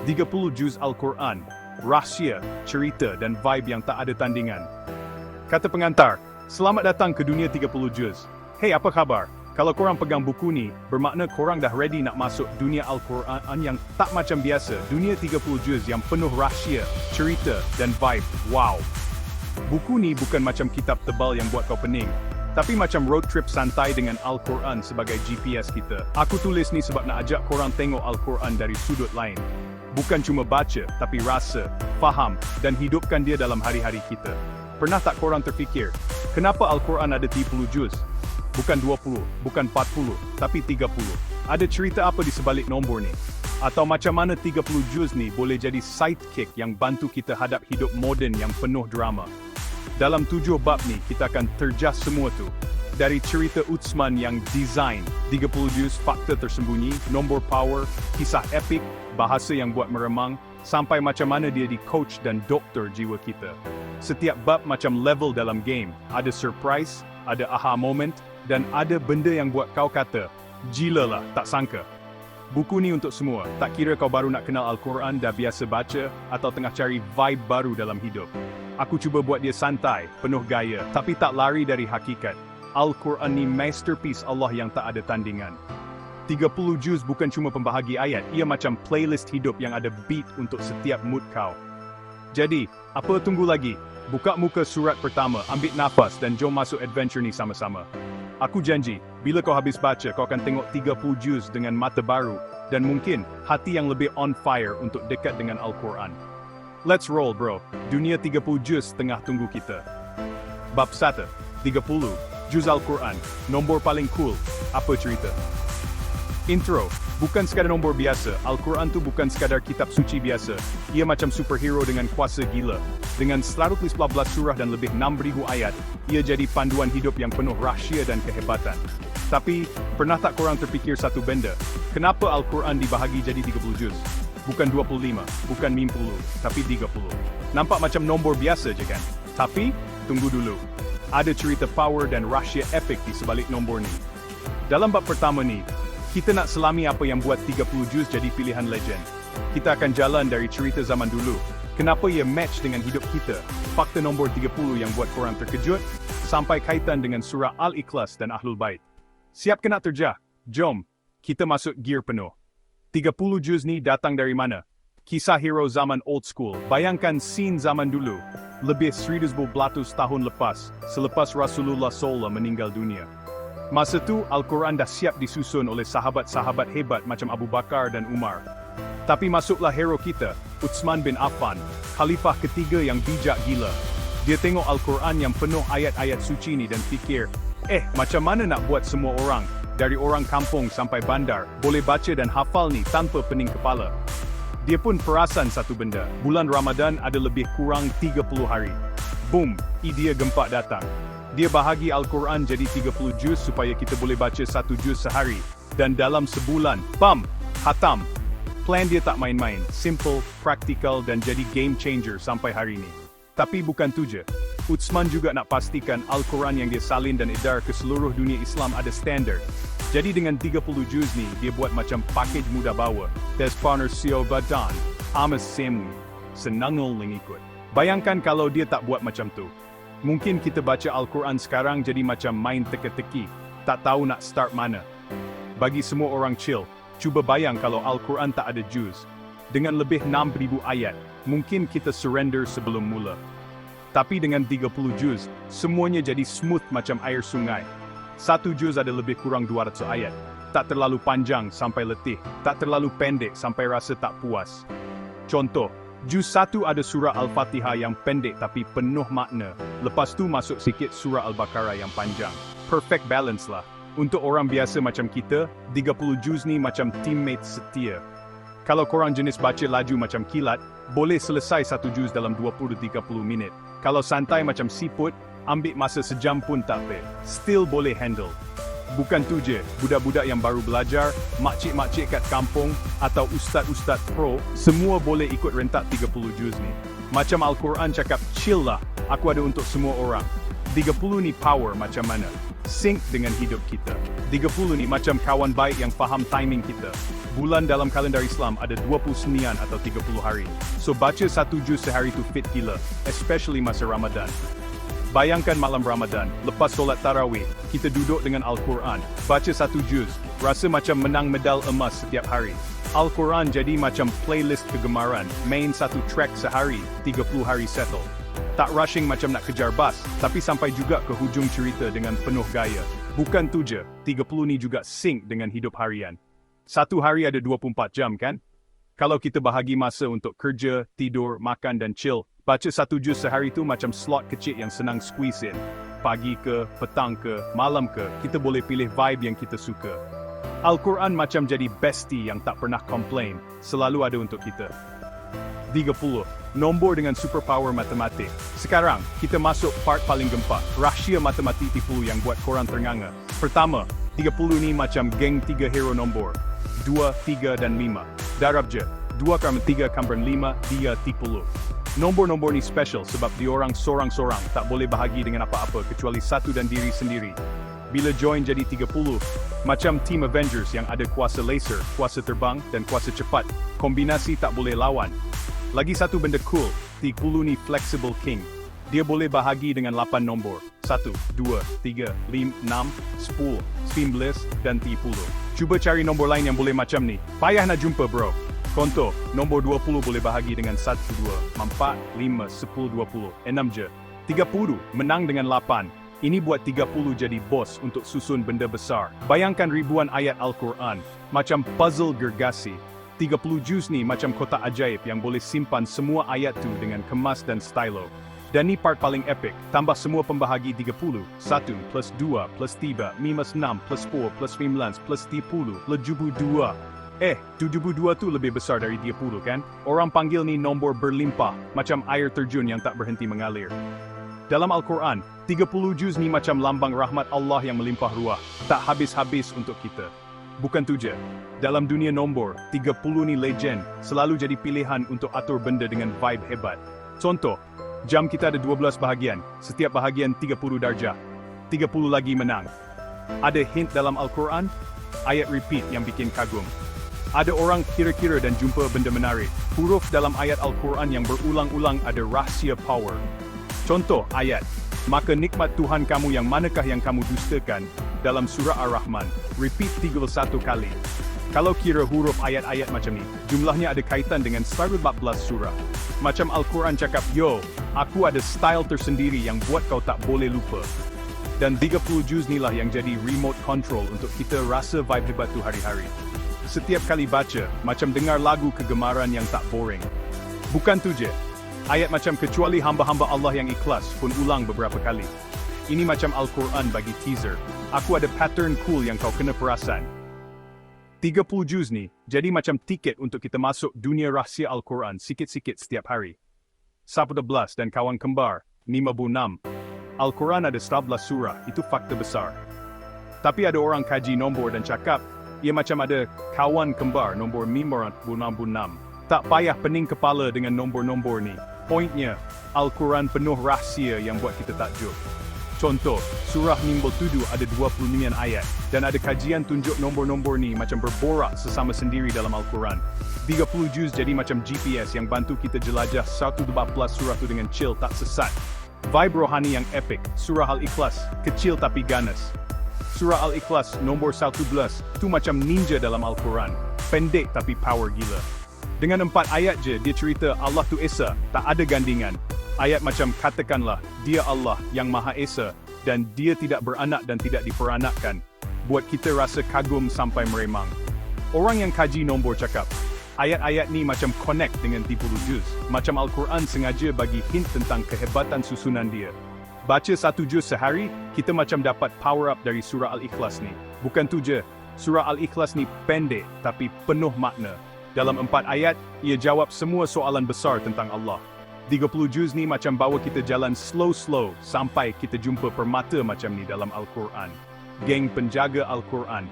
30 juz Al-Quran, rahsia, cerita dan vibe yang tak ada tandingan. Kata pengantar, selamat datang ke dunia 30 juz. Hey, apa khabar? Kalau korang pegang buku ni, bermakna korang dah ready nak masuk dunia Al-Quran yang tak macam biasa. Dunia 30 juz yang penuh rahsia, cerita dan vibe. Wow! Buku ni bukan macam kitab tebal yang buat kau pening, tapi macam road trip santai dengan Al-Quran sebagai GPS kita. Aku tulis ni sebab nak ajak korang tengok Al-Quran dari sudut lain. Bukan cuma baca, tapi rasa, faham, dan hidupkan dia dalam hari-hari kita. Pernah tak korang terfikir, kenapa Al-Quran ada 30 juz? Bukan 20, bukan 40, tapi 30. Ada cerita apa di sebalik nombor ni? Atau macam mana 30 juz ni boleh jadi sidekick yang bantu kita hadap hidup moden yang penuh drama? Dalam 7 bab ni, kita akan terjas semua tu. Dari cerita Utsman yang design, 30 juz fakta tersembunyi, nombor power, kisah epik, bahasa yang buat meremang, sampai macam mana dia di coach dan doktor jiwa kita. Setiap bab macam level dalam game, ada surprise, ada aha moment, dan ada benda yang buat kau kata, gila lah, tak sangka. Buku ni untuk semua, tak kira kau baru nak kenal Al-Quran, dah biasa baca, atau tengah cari vibe baru dalam hidup. Aku cuba buat dia santai, penuh gaya, tapi tak lari dari hakikat. Al-Quran ni masterpiece Allah yang tak ada tandingan. 30 juz bukan cuma pembahagi ayat, ia macam playlist hidup yang ada beat untuk setiap mood kau. Jadi, apa tunggu lagi? Buka muka surat pertama, ambil nafas dan jom masuk adventure ni sama-sama. Aku janji, bila kau habis baca, kau akan tengok 30 juz dengan mata baru, dan mungkin hati yang lebih on fire untuk dekat dengan Al-Quran. Let's roll bro, dunia 30 juz tengah tunggu kita. Bab 1, 30, juz Al-Quran, nombor paling cool, apa cerita? Intro, bukan sekadar nombor biasa, Al-Quran tu bukan sekadar kitab suci biasa. Ia macam superhero dengan kuasa gila. Dengan 114 surah dan lebih 6,000 ayat, ia jadi panduan hidup yang penuh rahsia dan kehebatan. Tapi, pernah tak korang terfikir satu benda? Kenapa Al-Quran dibahagi jadi 30 juz? Bukan 25, bukan 50, tapi 30. Nampak macam nombor biasa je kan? Tapi, tunggu dulu. Ada cerita power dan rahsia epik di sebalik nombor ni. Dalam bab pertama ni, kita nak selami apa yang buat 30 juz jadi pilihan legend. Kita akan jalan dari cerita zaman dulu, kenapa ia match dengan hidup kita, fakta nombor 30 yang buat korang terkejut, sampai kaitan dengan surah Al-Ikhlas dan Ahlul Bait. Siap ke nak terjah? Jom, kita masuk gear penuh. 30 juz ni datang dari mana? Kisah hero zaman old school. Bayangkan scene zaman dulu, lebih 1,200 tahun lepas, selepas Rasulullah SAW meninggal dunia. Masa tu, Al-Quran dah siap disusun oleh sahabat-sahabat hebat macam Abu Bakar dan Umar. Tapi masuklah hero kita, Utsman bin Affan, khalifah ketiga yang bijak gila. Dia tengok Al-Quran yang penuh ayat-ayat suci ni dan fikir, macam mana nak buat semua orang, dari orang kampung sampai bandar, boleh baca dan hafal ni tanpa pening kepala. Dia pun perasan satu benda, bulan Ramadan ada lebih kurang 30 hari. Boom, idea gempak datang. Dia bahagi Al-Quran jadi 30 juz supaya kita boleh baca 1 juz sehari. Dan dalam sebulan, bam, khatam. Plan dia tak main-main, simple, praktikal dan jadi game changer sampai hari ini. Tapi bukan tu je. Utsman juga nak pastikan Al-Quran yang dia salin dan edar ke seluruh dunia Islam ada standard. Jadi dengan 30 juz ni, dia buat macam package mudah bawa. Despaner Sio Badan, Amas Semu, senangol mengikut. Bayangkan kalau dia tak buat macam tu. Mungkin kita baca Al-Quran sekarang jadi macam main teka-teki, tak tahu nak start mana. Bagi semua orang chill, cuba bayang kalau Al-Quran tak ada juz. Dengan lebih 6,000 ayat, mungkin kita surrender sebelum mula. Tapi dengan 30 juz, semuanya jadi smooth macam air sungai. 1 juz ada lebih kurang 200 ayat. Tak terlalu panjang sampai letih, tak terlalu pendek sampai rasa tak puas. Contoh, juz 1 ada surah Al-Fatihah yang pendek tapi penuh makna. Lepas tu masuk sikit surah Al-Baqarah yang panjang. Perfect balance lah. Untuk orang biasa macam kita, 30 juz ni macam teammate setia. Kalau korang jenis baca laju macam kilat, boleh selesai 1 juz dalam 20-30 minit. Kalau santai macam siput, ambil masa sejam pun tak apa. Still boleh handle. Bukan tu je, budak-budak yang baru belajar, makcik-makcik kat kampung, atau ustaz-ustaz pro, semua boleh ikut rentak 30 juz ni. Macam Al-Quran cakap, chill lah, aku ada untuk semua orang. 30 ni power macam mana? sync dengan hidup kita. 30 ni macam kawan baik yang faham timing kita. Bulan dalam kalendar Islam ada 29 atau 30 hari. So baca 1 juz sehari tu fit gila, especially masa Ramadan. Bayangkan malam Ramadan, lepas solat tarawih, kita duduk dengan Al-Quran, baca 1 juz, rasa macam menang medal emas setiap hari. Al-Quran jadi macam playlist kegemaran, main 1 track sehari, 30 hari settle. Tak rushing macam nak kejar bas, tapi sampai juga ke hujung cerita dengan penuh gaya. Bukan tu je, 30 ni juga sync dengan hidup harian. Satu hari ada 24 jam kan? Kalau kita bahagi masa untuk kerja, tidur, makan dan chill, baca 1 juz sehari tu macam slot kecil yang senang squeeze in. Pagi ke, petang ke, malam ke, kita boleh pilih vibe yang kita suka. Al-Quran macam jadi bestie yang tak pernah complain, selalu ada untuk kita. 30. Nombor dengan superpower matematik. Sekarang, kita masuk part paling gempak, rahsia matematik tipu yang buat korang ternganga. Pertama, 30 ni macam geng 3 hero nombor. 2, 3 dan 5. Darab je, 2 kambing 3 kambing 5, dia 30. Nombor-nombor ni special sebab diorang sorang-sorang tak boleh bahagi dengan apa-apa kecuali satu dan diri sendiri. Bila join jadi 30, macam Team Avengers yang ada kuasa laser, kuasa terbang dan kuasa cepat, kombinasi tak boleh lawan. Lagi satu benda cool, 30 ni flexible king. Dia boleh bahagi dengan 8 nombor. 1, 2, 3, 5, 6, 10, 19 dan 30. Cuba cari nombor lain yang boleh macam ni. Payah nak jumpa bro. Contoh, nombor 20 boleh bahagi dengan 1, 2, 4, 5, 10, 20. 6 je. 30 menang dengan 8. Ini buat 30 jadi bos untuk susun benda besar. Bayangkan ribuan ayat Al-Quran, macam puzzle gergasi. 30 juz ni macam kotak ajaib yang boleh simpan semua ayat tu dengan kemas dan stylo. Dan ni part paling epic, tambah semua pembahagi 30, 1 plus 2 plus 3 minus 6 plus 4 plus 19 plus 30, 72. 72 tu lebih besar dari 30 kan? Orang panggil ni nombor berlimpah, macam air terjun yang tak berhenti mengalir. Dalam Al-Quran, 30 juz ni macam lambang rahmat Allah yang melimpah ruah, tak habis-habis untuk kita. Bukan tu je, dalam dunia nombor, 30 ni legend, selalu jadi pilihan untuk atur benda dengan vibe hebat. Contoh, jam kita ada 12 bahagian, setiap bahagian 30 darjah. 30 lagi menang. Ada hint dalam Al-Quran? Ayat repeat yang bikin kagum. Ada orang kira-kira dan jumpa benda menarik. Huruf dalam ayat Al-Quran yang berulang-ulang ada rahsia power. Contoh ayat, maka nikmat Tuhan kamu yang manakah yang kamu dustakan? Dalam surah Ar-Rahman, repeat 31 kali. Kalau kira huruf ayat-ayat macam ni, jumlahnya ada kaitan dengan 114 surah. Macam Al-Quran cakap, yo, aku ada style tersendiri yang buat kau tak boleh lupa. Dan 30 juz ni lah yang jadi remote control untuk kita rasa vibe hebat tu hari-hari. Setiap kali baca, macam dengar lagu kegemaran yang tak boring. Bukan tu je, ayat macam kecuali hamba-hamba Allah yang ikhlas pun ulang beberapa kali. Ini macam Al-Quran bagi teaser. Aku ada pattern cool yang kau kena perasan. 30 juz ni jadi macam tiket untuk kita masuk dunia rahsia Al-Quran sikit-sikit setiap hari. Sabda Blas dan kawan kembar, 56. Al-Quran ada 11 surah, itu fakta besar. Tapi ada orang kaji nombor dan cakap, ia macam ada kawan kembar nombor 566. Tak payah pening kepala dengan nombor-nombor ni. Pointnya, Al-Quran penuh rahsia yang buat kita takjub. Contoh, surah Nimbul Tudu ada 29 ayat, dan ada kajian tunjuk nombor-nombor ni macam berborak sesama sendiri dalam Al-Quran. 30 juz jadi macam GPS yang bantu kita jelajah 114 surah tu dengan chill tak sesat. Vibe rohani yang epic, surah Al-Ikhlas, kecil tapi ganas. Surah Al-Ikhlas nombor 11, tu macam ninja dalam Al-Quran, pendek tapi power gila. Dengan 4 ayat je, dia cerita Allah tu Esa, tak ada gandingan. Ayat macam katakanlah, dia Allah yang Maha Esa, dan dia tidak beranak dan tidak diperanakkan. Buat kita rasa kagum sampai meremang. Orang yang kaji nombor cakap, ayat-ayat ni macam connect dengan 30 juz. Macam Al-Quran sengaja bagi hint tentang kehebatan susunan dia. Baca 1 juz sehari, kita macam dapat power up dari surah Al-Ikhlas ni. Bukan tu je, surah Al-Ikhlas ni pendek tapi penuh makna. Dalam 4 ayat, ia jawab semua soalan besar tentang Allah. 30 juz ni macam bawa kita jalan slow-slow sampai kita jumpa permata macam ni dalam Al-Quran. Geng penjaga Al-Quran.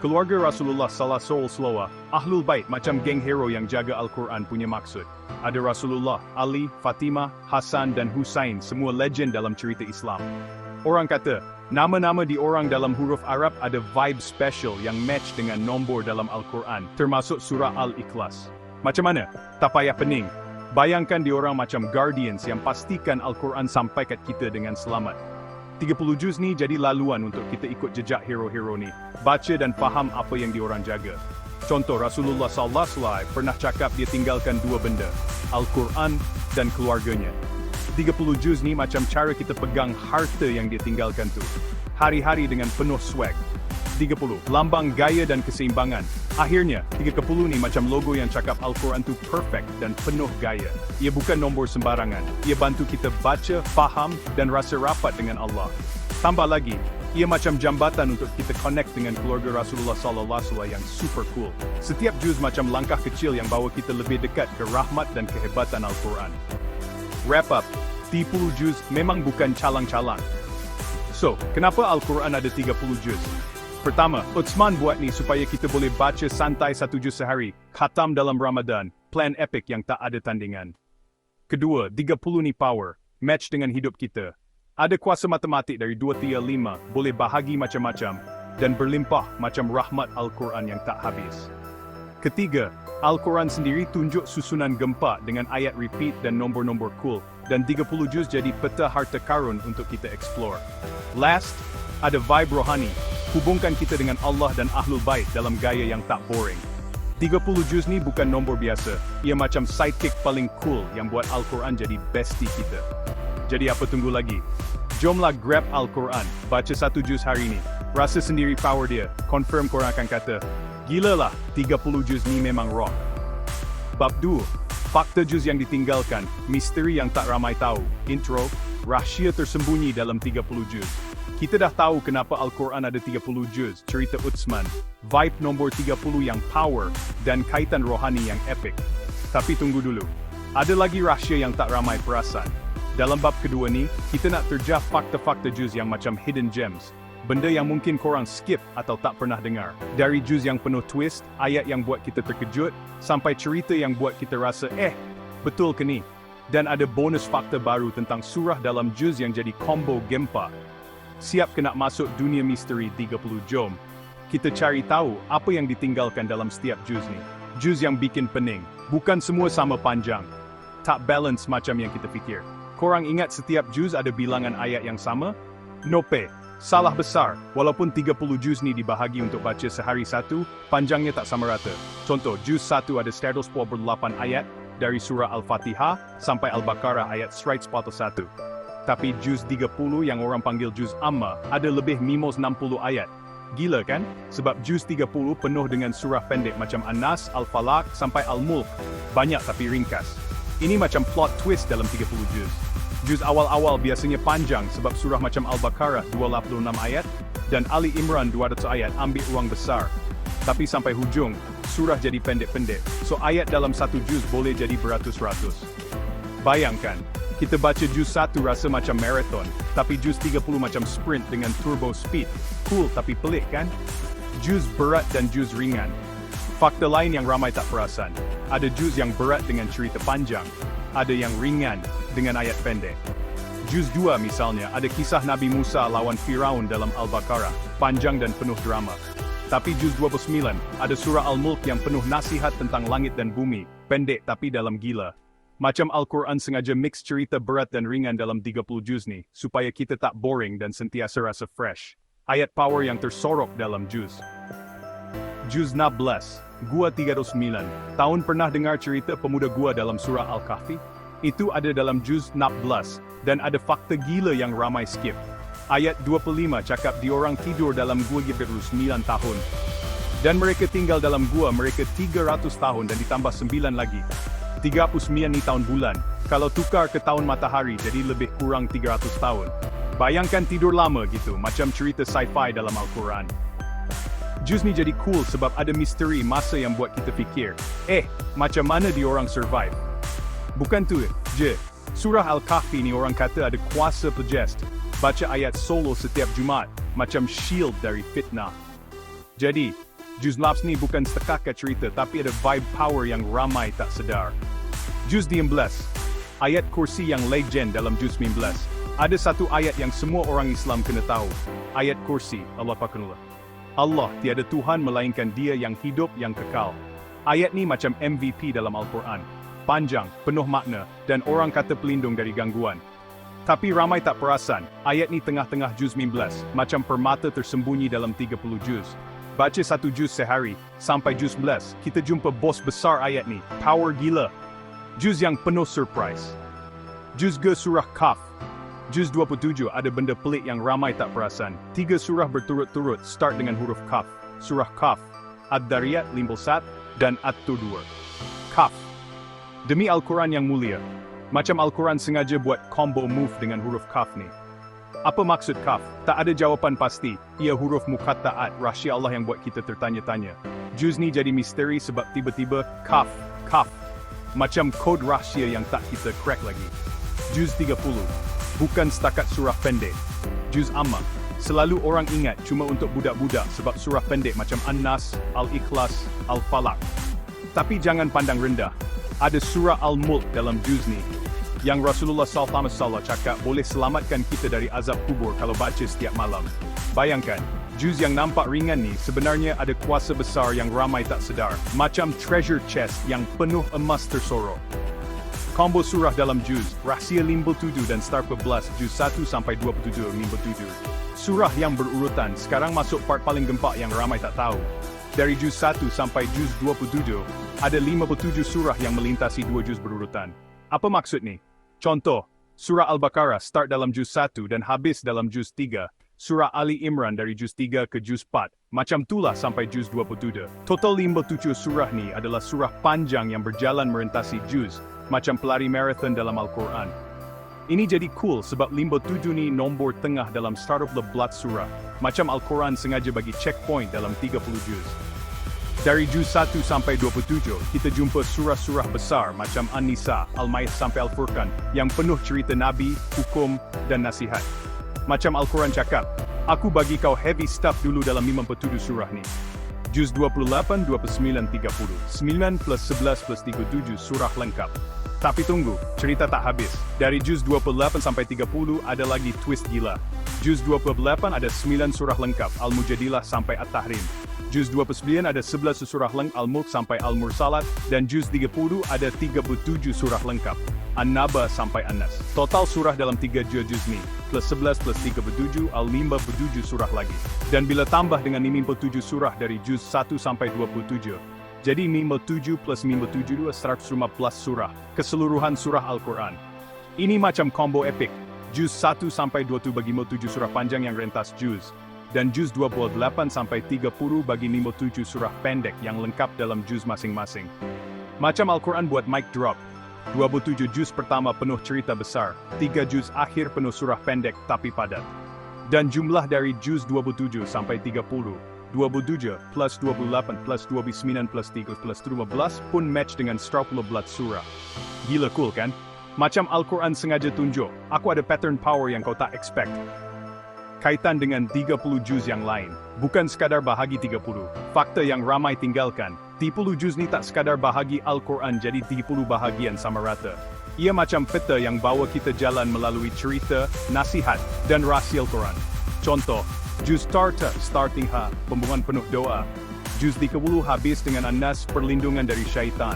Keluarga Rasulullah sallallahu alaihi wasallam, Ahlul Bait macam geng hero yang jaga Al-Quran punya maksud. Ada Rasulullah, Ali, Fatimah, Hasan dan Husain, semua legend dalam cerita Islam. Orang kata, nama-nama di orang dalam huruf Arab ada vibe special yang match dengan nombor dalam Al-Quran, termasuk surah Al-Ikhlas. Macam mana? Tak payah pening. Bayangkan diorang macam guardians yang pastikan Al-Quran sampai kat kita dengan selamat. 30 juz ni jadi laluan untuk kita ikut jejak hero-hero ni. Baca dan faham apa yang diorang jaga. Contoh, Rasulullah SAW pernah cakap dia tinggalkan dua benda, Al-Quran dan keluarganya. 30 juz ni macam cara kita pegang harta yang dia tinggalkan tu. Hari-hari dengan penuh swag. 30, lambang gaya dan keseimbangan. Akhirnya, 30 ni macam logo yang cakap Al-Quran tu perfect dan penuh gaya. Ia bukan nombor sembarangan. Ia bantu kita baca, faham dan rasa rapat dengan Allah. Tambah lagi, ia macam jambatan untuk kita connect dengan keluarga Rasulullah SAW yang super cool. Setiap juz macam langkah kecil yang bawa kita lebih dekat ke rahmat dan kehebatan Al-Quran. Wrap up, 30 juz memang bukan calang-calang. So, kenapa Al-Quran ada 30 juz? Pertama, Utsman buat ni supaya kita boleh baca santai 1 juz sehari, khatam dalam Ramadan, plan epic yang tak ada tandingan. Kedua, 30 ni power, match dengan hidup kita. Ada kuasa matematik dari 2, 3, 5, boleh bahagi macam-macam, dan berlimpah macam rahmat Al-Quran yang tak habis. Ketiga, Al-Quran sendiri tunjuk susunan gempa dengan ayat repeat dan nombor-nombor cool, dan 30 juz jadi peta harta karun untuk kita explore. Last, ada vibe rohani, hubungkan kita dengan Allah dan Ahlul Bait dalam gaya yang tak boring. 30 juz ni bukan nombor biasa, ia macam sidekick paling cool yang buat Al-Quran jadi bestie kita. Jadi apa tunggu lagi? Jomlah grab Al-Quran, baca 1 juz hari ni. Rasa sendiri power dia, confirm korang akan kata, gila lah, 30 juz ni memang rock. Bab 2, fakta juz yang ditinggalkan, misteri yang tak ramai tahu. Intro, rahsia tersembunyi dalam 30 juz. Kita dah tahu kenapa Al-Quran ada 30 juz, cerita Utsman, vibe nombor 30 yang power, dan kaitan rohani yang epic. Tapi tunggu dulu, ada lagi rahsia yang tak ramai perasan. Dalam bab kedua ni, kita nak terjah fakta-fakta juz yang macam hidden gems. Benda yang mungkin korang skip atau tak pernah dengar. Dari juz yang penuh twist, ayat yang buat kita terkejut, sampai cerita yang buat kita rasa, betul ke ni? Dan ada bonus fakta baru tentang surah dalam juz yang jadi combo gempa. Siap ke nak masuk dunia misteri 30 jom? Kita cari tahu apa yang ditinggalkan dalam setiap juz ni. Juz yang bikin pening. Bukan semua sama panjang. Tak balance macam yang kita fikir. Korang ingat setiap juz ada bilangan ayat yang sama? Nope. Salah besar. Walaupun 30 juz ni dibahagi untuk baca sehari satu, panjangnya tak sama rata. Contoh, juz 1 ada 148 ayat, dari surah Al-Fatihah sampai Al-Baqarah ayat 141. Tapi juz 30 yang orang panggil juz Amma ada lebih minus 60 ayat. Gila kan? Sebab juz 30 penuh dengan surah pendek macam An-Nas, Al-Falaq sampai Al-Mulk. Banyak tapi ringkas. Ini macam plot twist dalam 30 juz. Juz awal-awal biasanya panjang sebab surah macam Al-Baqarah 26 ayat dan Ali Imran 200 ayat ambil ruang besar. Tapi sampai hujung, surah jadi pendek-pendek. So ayat dalam satu juz boleh jadi beratus-ratus. Bayangkan, kita baca juz 1 rasa macam marathon, tapi juz 30 macam sprint dengan turbo speed. Cool tapi pelik kan? Juz berat dan juz ringan. Fakta lain yang ramai tak perasan. Ada juz yang berat dengan cerita panjang. Ada yang ringan dengan ayat pendek. Juz 2 misalnya, ada kisah Nabi Musa lawan Firaun dalam Al-Baqarah. Panjang dan penuh drama. Tapi juz 29, ada surah Al-Mulk yang penuh nasihat tentang langit dan bumi. Pendek tapi dalam gila. Macam Al-Quran sengaja mix cerita berat dan ringan dalam 30 juz ni, supaya kita tak boring dan sentiasa rasa fresh. Ayat power yang tersorok dalam juz. Juz 16, Gua 309. Tahun pernah dengar cerita pemuda gua dalam surah Al-Kahfi? Itu ada dalam juz 16, dan ada fakta gila yang ramai skip. Ayat 25 cakap diorang tidur dalam gua 9 tahun. Dan mereka tinggal dalam gua mereka 300 tahun dan ditambah 9 lagi. 39 ni tahun bulan. Kalau tukar ke tahun matahari jadi lebih kurang 300 tahun. Bayangkan tidur lama gitu, macam cerita sci-fi dalam Al-Quran. Juz ni jadi cool sebab ada misteri masa yang buat kita fikir, macam mana diorang survive? Bukan tu je. Surah Al-Kahfi ni orang kata ada kuasa pejest. Baca ayat solo setiap Jumaat, macam shield dari fitnah. Jadi, juz laps ni bukan setakat cerita tapi ada vibe power yang ramai tak sedar. Juz 19, ayat kursi yang legend dalam juz 19. Ada satu ayat yang semua orang Islam kena tahu. Ayat kursi, Allah Pakunullah. Allah tiada Tuhan melainkan Dia yang hidup yang kekal. Ayat ni macam MVP dalam Al-Quran. Panjang, penuh makna, dan orang kata pelindung dari gangguan. Tapi ramai tak perasan, ayat ni tengah-tengah juz 19, macam permata tersembunyi dalam 30 juz. Baca satu juz sehari, sampai juz 11, kita jumpa bos besar ayat ni, power gila. Juz yang penuh surprise. Juz ke surah Kaf. Juz 27 ada benda pelik yang ramai tak perasan. 3 surah berturut-turut start dengan huruf Kaf. Surah Kaf, Ad-Dariyat 51 dan At-Tur 2. Kaf. Demi Al-Quran yang mulia. Macam Al-Quran sengaja buat combo move dengan huruf Kaf ni. Apa maksud Kaf? Tak ada jawapan pasti. Ia huruf muqatta'at, rahsia Allah yang buat kita tertanya-tanya. Juz ni jadi misteri sebab tiba-tiba Kaf, Kaf. Macam kod rahsia yang tak kita crack lagi. Juz 30. Bukan setakat surah pendek. Juz Amma. Selalu orang ingat cuma untuk budak-budak sebab surah pendek macam An-Nas, Al-Ikhlas, Al-Falaq. Tapi jangan pandang rendah. Ada surah Al-Mulk dalam juz ni. Yang Rasulullah SAW cakap boleh selamatkan kita dari azab kubur kalau baca setiap malam. Bayangkan, juz yang nampak ringan ni sebenarnya ada kuasa besar yang ramai tak sedar. Macam treasure chest yang penuh emas tersorok. Combo surah dalam juz, rahsia 57 dan start 11, juz 1 sampai 27, 57. Surah yang berurutan sekarang masuk part paling gempak yang ramai tak tahu. Dari juz 1 sampai juz 27, ada 57 surah yang melintasi 2 juz berurutan. Apa maksud ni? Contoh, surah Al-Baqarah start dalam juz 1 dan habis dalam juz 3. Surah Ali Imran dari juz 3 ke juz 4. Macam itulah sampai juz 27. Total 57 surah ni adalah surah panjang yang berjalan merentasi juz. Macam pelari marathon dalam Al-Quran. Ini jadi cool sebab 57 ni nombor tengah dalam start of the blood surah. Macam Al-Quran sengaja bagi checkpoint dalam 30 juz. Dari juz 1 sampai 27, kita jumpa surah-surah besar macam An-Nisa, Al-Maidah sampai Al-Furqan yang penuh cerita Nabi, hukum, dan nasihat. Macam Al-Quran cakap, aku bagi kau heavy stuff dulu dalam 57 surah ni. Juz 28, 29, 30. 9 plus 11 plus 37 surah lengkap. Tapi tunggu, cerita tak habis. Dari juz 28 sampai 30 ada lagi twist gila. Juz 28 ada 9 surah lengkap, Al-Mujadilah sampai At-Tahrim. Juz 29 ada 11 surah lengkap, Al-Mulk sampai Al-Mursalat. Dan juz 30 ada 37 surah lengkap, An-Naba sampai An-Nas. Total surah dalam 3 juz ni, plus 11 plus 37, Al-57 surah lagi. Dan bila tambah dengan 57 surah dari juz 1 sampai 27, jadi 57 plus 57 115 surah, keseluruhan surah Al-Quran. Ini macam combo epic, juz 1 sampai 27 bagi 57 surah panjang yang rentas juz, dan juz 28 sampai 30 bagi 57 surah pendek yang lengkap dalam juz masing-masing. Macam Al-Quran buat mic drop, 27 juz pertama penuh cerita besar, 3 juz akhir penuh surah pendek tapi padat. Dan jumlah dari juz 27 sampai 30, 27 plus 28 plus 29 plus 3 plus 15 pun match dengan 114 surah. Gila cool kan? Macam Al-Quran sengaja tunjuk, aku ada pattern power yang kau tak expect. Kaitan dengan 30 juz yang lain, bukan sekadar bahagi 30. Fakta yang ramai tinggalkan, 30 juz ni tak sekadar bahagi Al-Quran jadi 30 bahagian sama rata. Ia macam peta yang bawa kita jalan melalui cerita, nasihat, dan rahsia Al-Quran. Contoh, juz starting ha, pembukaan penuh doa. Juz 30 habis dengan An-Nas, perlindungan dari syaitan.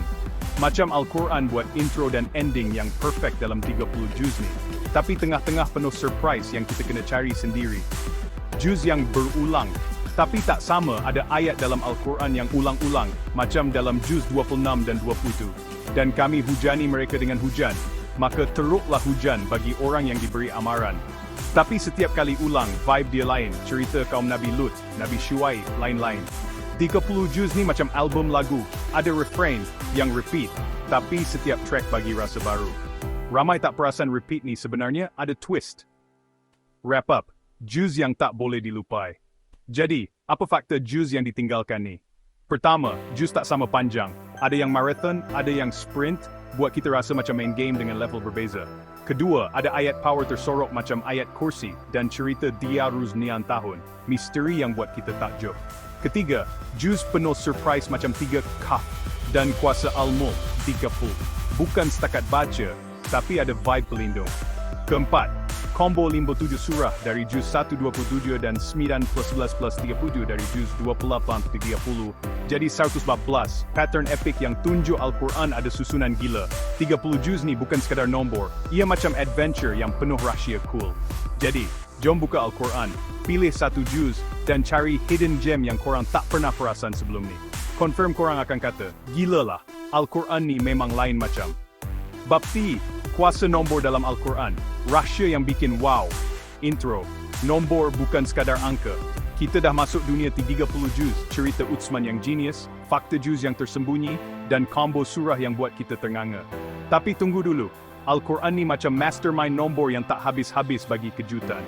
Macam Al-Quran buat intro dan ending yang perfect dalam 30 juz ni. Tapi tengah-tengah penuh surprise yang kita kena cari sendiri. Juz yang berulang, tapi tak sama ada ayat dalam Al-Quran yang ulang-ulang, macam dalam juz 26 dan 27. Dan kami hujani mereka dengan hujan, maka teruklah hujan bagi orang yang diberi amaran. Tapi setiap kali ulang, vibe dia lain, cerita kaum Nabi Lut, Nabi Shuaib, lain-lain. 30 juz ni macam album lagu, ada refrain yang repeat, tapi setiap track bagi rasa baru. Ramai tak perasan repeat ni sebenarnya ada twist. Wrap up, juz yang tak boleh dilupai. Jadi, apa fakta juz yang ditinggalkan ni? Pertama, juz tak sama panjang. Ada yang marathon, ada yang sprint, buat kita rasa macam main game dengan level berbeza. Kedua, ada ayat power tersorok macam ayat kursi dan cerita Diaruz Nian Tahun, misteri yang buat kita takjub. Ketiga, juz penuh surprise macam 3 Kaf dan kuasa Al-Mulk 30. Bukan setakat baca, tapi ada vibe pelindung. Keempat, Combo 57 surah dari juz 127 dan 9 plus 11 plus 37 dari juz 28 30. Jadi 114, pattern epic yang tunjuk Al-Quran ada susunan gila. 30 juz ni bukan sekadar nombor, ia macam adventure yang penuh rahsia cool. Jadi, jom buka Al-Quran, pilih satu juz, dan cari hidden gem yang korang tak pernah perasan sebelum ni. Confirm korang akan kata, gila lah, Al-Quran ni memang lain macam. Bab 3, kuasa nombor dalam Al-Quran, rahsia yang bikin wow. Intro, nombor bukan sekadar angka. Kita dah masuk dunia 30 juz, cerita Utsman yang genius, fakta juz yang tersembunyi, dan combo surah yang buat kita ternganga. Tapi tunggu dulu, Al-Quran ni macam mastermind nombor yang tak habis-habis bagi kejutan.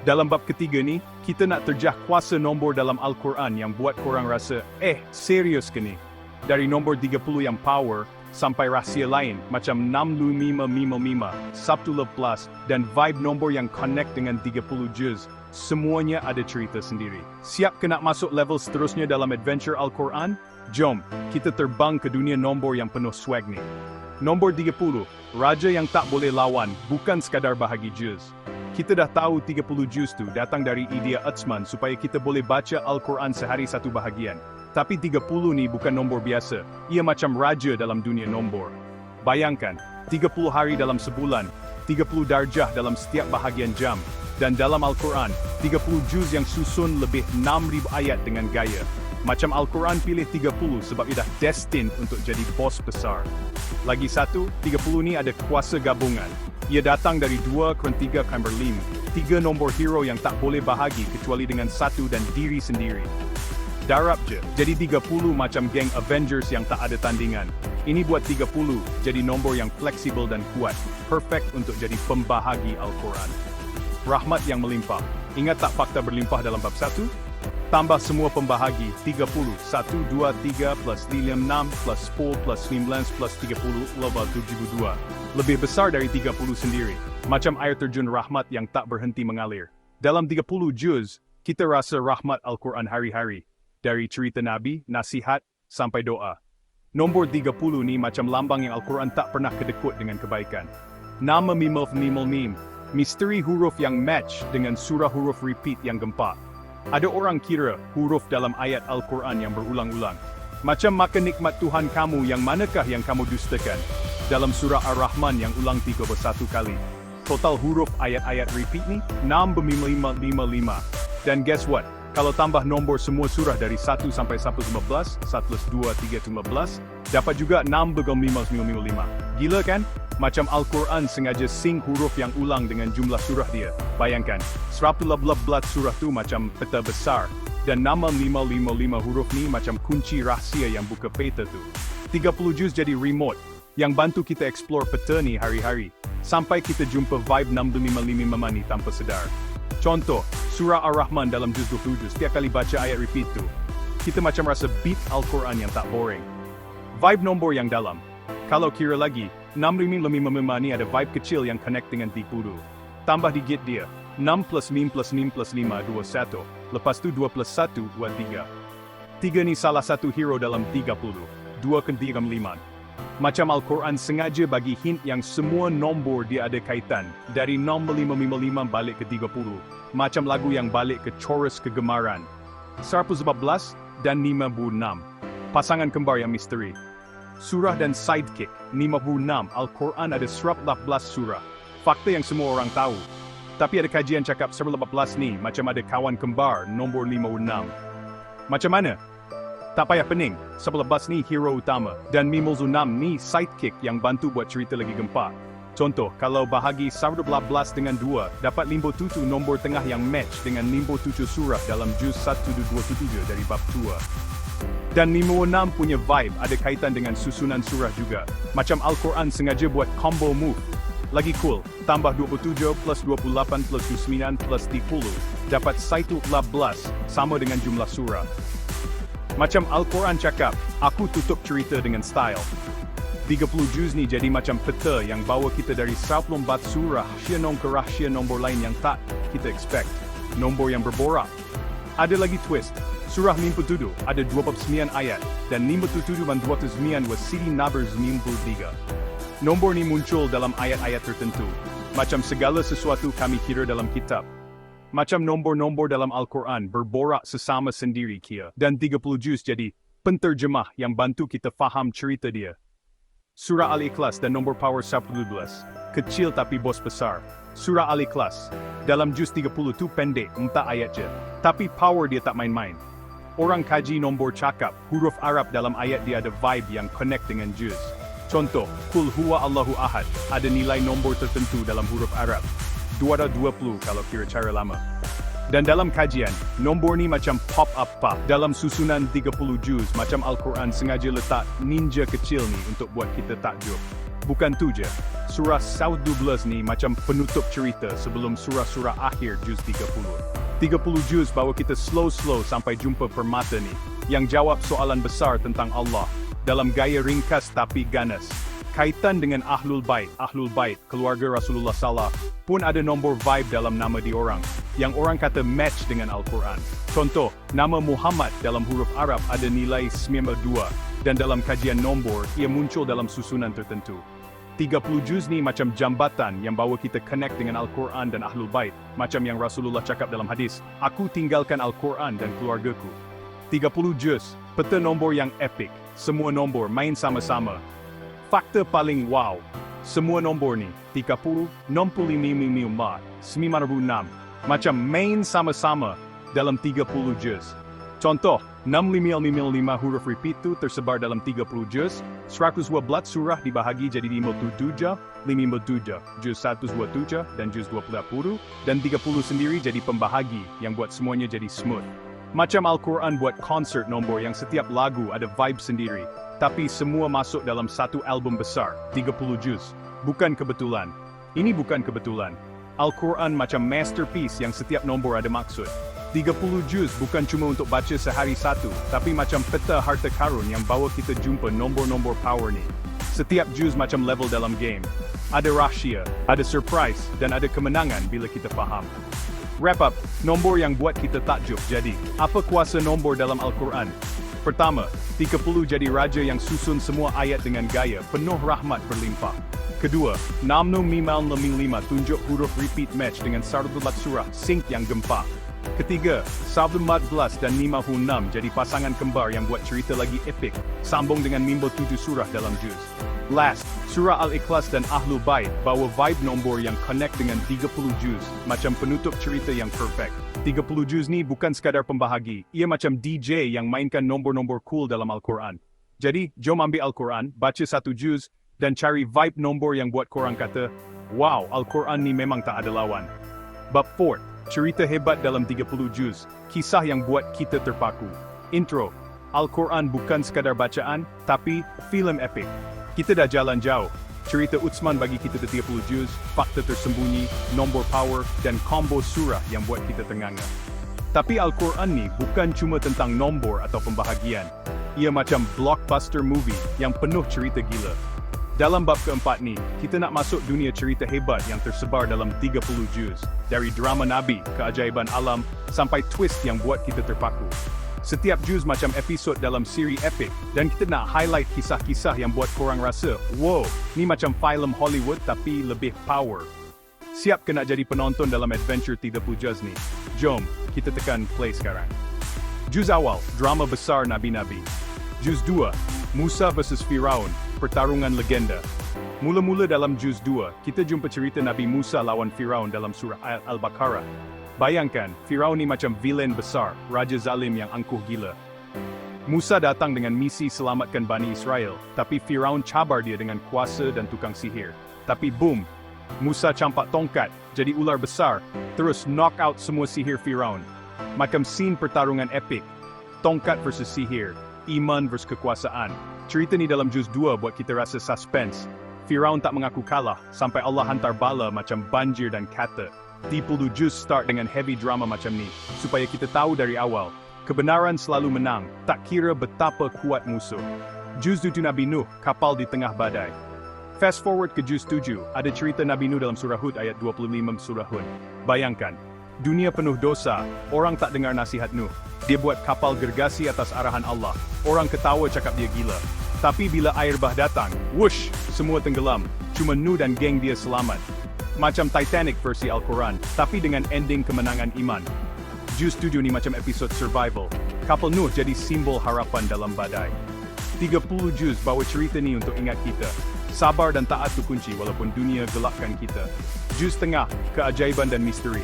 Dalam bab ketiga ni, kita nak terjah kuasa nombor dalam Al-Quran yang buat korang rasa, serius ke ni? Dari nombor 30 yang power, sampai rahsia lain macam 6555, Sabtu Plus, dan vibe nombor yang connect dengan 30 juz, semuanya ada cerita sendiri. Siap ke nak masuk level seterusnya dalam adventure Al-Quran? Jom, kita terbang ke dunia nombor yang penuh swag ni. Nombor 30, raja yang tak boleh lawan, bukan sekadar bahagi juz. Kita dah tahu 30 juz tu datang dari idea Utsman supaya kita boleh baca Al-Quran sehari satu bahagian. Tapi 30 ni bukan nombor biasa, ia macam raja dalam dunia nombor. Bayangkan, 30 hari dalam sebulan, 30 darjah dalam setiap bahagian jam, dan dalam Al-Quran, 30 juz yang susun lebih 6,000 ayat dengan gaya. Macam Al-Quran pilih 30 sebab ia dah destined untuk jadi bos besar. Lagi satu, 30 ni ada kuasa gabungan. Ia datang dari 2/3 Berlim, 3 nombor hero yang tak boleh bahagi kecuali dengan satu dan diri sendiri. Darab je, jadi 30 macam geng Avengers yang tak ada tandingan. Ini buat 30 jadi nombor yang fleksibel dan kuat, perfect untuk jadi pembahagi Al-Quran. Rahmat yang melimpah, ingat tak fakta berlimpah dalam bab 1? Tambah semua pembahagi, 30, 1, 2, 3, plus 6, plus 10, plus 19, plus 30, level 72. Lebih besar dari 30 sendiri, macam air terjun rahmat yang tak berhenti mengalir. Dalam 30 juz, kita rasa rahmat Al-Quran hari-hari. Dari cerita Nabi, nasihat, sampai doa. Nombor 30 ni macam lambang yang Al-Quran tak pernah kedekut dengan kebaikan. Nama mim, misteri huruf yang match dengan surah huruf repeat yang gempak. Ada orang kira huruf dalam ayat Al-Quran yang berulang-ulang. Macam makan nikmat Tuhan kamu yang manakah yang kamu dustakan? Dalam surah Ar-Rahman yang ulang 31 kali. Total huruf ayat-ayat repeat ni, 65555. Dan guess what? Kalau tambah nombor semua surah dari 1 sampai 115, 1 plus 2, 3, 15, dapat juga 65555. Gila kan? Macam Al-Quran sengaja sync huruf yang ulang dengan jumlah surah dia. Bayangkan, 111 surah tu macam peta besar, dan nama 555 huruf ni macam kunci rahsia yang buka peta tu. 30 juz jadi remote, yang bantu kita explore peta ni hari-hari, sampai kita jumpa vibe 6555 ni tanpa sedar. Contoh, surah Ar-Rahman dalam juz 27, setiap kali baca ayat repeat tu, kita macam rasa beat Al-Quran yang tak boring. Vibe nombor yang dalam. Kalau kira lagi, 6555 ni ada vibe kecil yang connect dengan 30. Tambah digit dia, 6 plus mim plus 5 21. Lepas tu 2 plus 1, 23. 3 ni salah satu hero dalam 30. 2 ke 35. Macam Al-Quran sengaja bagi hint yang semua nombor dia ada kaitan. Dari 6555 balik ke 30. Macam lagu yang balik ke chorus kegemaran. 114 dan 56. Pasangan kembar yang misteri. Surah dan sidekick, 56. Al-Quran ada 114 surah. Fakta yang semua orang tahu. Tapi ada kajian cakap 114 ni macam ada kawan kembar nombor 56. Macam mana? Tak payah pening, 114 ni hero utama, dan 56 ni sidekick yang bantu buat cerita lagi gempak. Contoh, kalau bahagi 112 dengan 2, dapat 57 nombor tengah yang match dengan 57 surah dalam juz 127 dari bab 2. Dan 56 punya vibe ada kaitan dengan susunan surah juga. Macam Al-Quran sengaja buat combo move. Lagi cool, tambah 27 plus 28 plus 29 plus 30, dapat 111 sama dengan jumlah surah. Macam Al-Quran cakap, aku tutup cerita dengan style. 30 juz ni jadi macam peta yang bawa kita dari 104 surah ke rahsia nombor lain yang tak kita expect. Nombor yang berborak. Ada lagi twist. Surah 57 ada 29 ayat dan 57 dan 29 was Siti Nabar 93. Nombor ni muncul dalam ayat-ayat tertentu. macam segala sesuatu kami kira dalam kitab. Macam nombor-nombor dalam Al-Quran berborak sesama sendiri kia. Dan 30 juz jadi penterjemah yang bantu kita faham cerita dia. Surah Al-Ikhlas dan nombor power 12. Kecil tapi bos besar. Surah Al-Ikhlas. Dalam juz 30 tu pendek, 4 ayat je. Tapi power dia tak main-main. Orang kaji nombor cakap, huruf Arab dalam ayat dia ada vibe yang connect dengan juz. Contoh, Qul huwa Allahu ahad, ada nilai nombor tertentu dalam huruf Arab. 220 kalau kira cara lama. Dan dalam kajian, nombor ni macam pop-up pop. Dalam susunan 30 juz, macam Al-Quran sengaja letak ninja kecil ni untuk buat kita takjub. Bukan tu je, surah Saud 12 ni macam penutup cerita sebelum surah-surah akhir juz 30. 30 juz bawa kita slow-slow sampai jumpa permata ni, yang jawab soalan besar tentang Allah, dalam gaya ringkas tapi ganas. Kaitan dengan Ahlul Bait, keluarga Rasulullah SAW, pun ada nombor vibe dalam nama diorang, yang orang kata match dengan Al-Quran. Contoh, nama Muhammad dalam huruf Arab ada nilai 92, dan dalam kajian nombor, ia muncul dalam susunan tertentu. 30 juz ni macam jambatan yang bawa kita connect dengan Al-Quran dan Ahlul Bait, macam yang Rasulullah cakap dalam hadis, aku tinggalkan Al-Quran dan keluargaku. 30 juz, peta nombor yang epic, semua nombor main sama-sama. Fakta paling wow, semua nombor ni, 30, 65, 96, macam main sama-sama dalam 30 juz. Contoh, 6555 huruf repeat tu tersebar dalam 30 juz, 112 surah dibahagi jadi 57, juz 127 dan juz 20, dan 30 sendiri jadi pembahagi yang buat semuanya jadi smooth. Macam Al-Quran buat konsert nombor yang setiap lagu ada vibe sendiri, tapi semua masuk dalam satu album besar, 30 juz. Bukan kebetulan. Ini bukan kebetulan. Al-Quran macam masterpiece yang setiap nombor ada maksud. 30 juz bukan cuma untuk baca sehari satu, tapi macam peta harta karun yang bawa kita jumpa nombor-nombor power ni. Setiap juz macam level dalam game. Ada rahsia, ada surprise, dan ada kemenangan bila kita faham. Wrap up, nombor yang buat kita takjub jadi, apa kuasa nombor dalam Al-Quran? Pertama, 30 jadi raja yang susun semua ayat dengan gaya penuh rahmat berlimpah. Kedua, 6555 tunjuk huruf repeat match dengan 11 surah sync yang gempak. Ketiga, 14 dan 56 jadi pasangan kembar yang buat cerita lagi epic, sambung dengan 57 surah dalam juz. Last, surah Al-Ikhlas dan Ahlul Bait bawa vibe nombor yang connect dengan 30 juz, macam penutup cerita yang perfect. 30 juz ni bukan sekadar pembahagi, ia macam DJ yang mainkan nombor-nombor cool dalam Al-Quran. Jadi, jom ambil Al-Quran, baca satu juz, dan cari vibe nombor yang buat korang kata, wow, Al-Quran ni memang tak ada lawan. Bab 4, cerita hebat dalam 30 juz, kisah yang buat kita terpaku. Intro, Al-Quran bukan sekadar bacaan, tapi filem epic. Kita dah jalan jauh. Cerita Utsman bagi kita 30 juz, fakta tersembunyi, nombor power, dan combo surah yang buat kita tenganga. Tapi Al-Quran ni bukan cuma tentang nombor atau pembahagian. Ia macam blockbuster movie yang penuh cerita gila. Dalam bab keempat ni, kita nak masuk dunia cerita hebat yang tersebar dalam 30 juz. Dari drama Nabi, keajaiban alam, sampai twist yang buat kita terpaku. Setiap juz macam episod dalam siri epic, dan kita nak highlight kisah-kisah yang buat korang rasa, wow, ni macam filem Hollywood tapi lebih power. Siap ke nak jadi penonton dalam adventure 30 juz ni? Jom, kita tekan play sekarang. Juz awal, drama besar Nabi-Nabi. Juz 2, Musa vs Firaun, pertarungan legenda. Mula-mula dalam juz 2, kita jumpa cerita Nabi Musa lawan Firaun dalam surah Al-Baqarah. Bayangkan, Firaun ni macam villain besar, raja zalim yang angkuh gila. Musa datang dengan misi selamatkan Bani Israel, tapi Firaun cabar dia dengan kuasa dan tukang sihir. Tapi boom, Musa campak tongkat, jadi ular besar, terus knock out semua sihir Firaun. Macam scene pertarungan epic, tongkat versus sihir, iman versus kekuasaan. Cerita ni dalam juz 2 buat kita rasa suspense. Firaun tak mengaku kalah, sampai Allah hantar bala macam banjir dan kata. 30 juz start dengan heavy drama macam ni, supaya kita tahu dari awal, kebenaran selalu menang, tak kira betapa kuat musuh. Juz 7 Nabi Nuh, kapal di tengah badai. Fast forward ke juz 7, ada cerita Nabi Nuh dalam surah Hud ayat 25 surah Hud. Bayangkan, dunia penuh dosa, orang tak dengar nasihat Nuh. Dia buat kapal gergasi atas arahan Allah, orang ketawa cakap dia gila. Tapi bila air bah datang, whoosh, semua tenggelam, cuma Nuh dan geng dia selamat. Macam Titanic versi Al-Quran, tapi dengan ending kemenangan iman. Juz 7 ni macam episod survival. Kapal Nuh jadi simbol harapan dalam badai. 30 juz bawa cerita ni untuk ingat kita. Sabar dan taat tu kunci walaupun dunia gelapkan kita. Juz tengah, keajaiban dan misteri.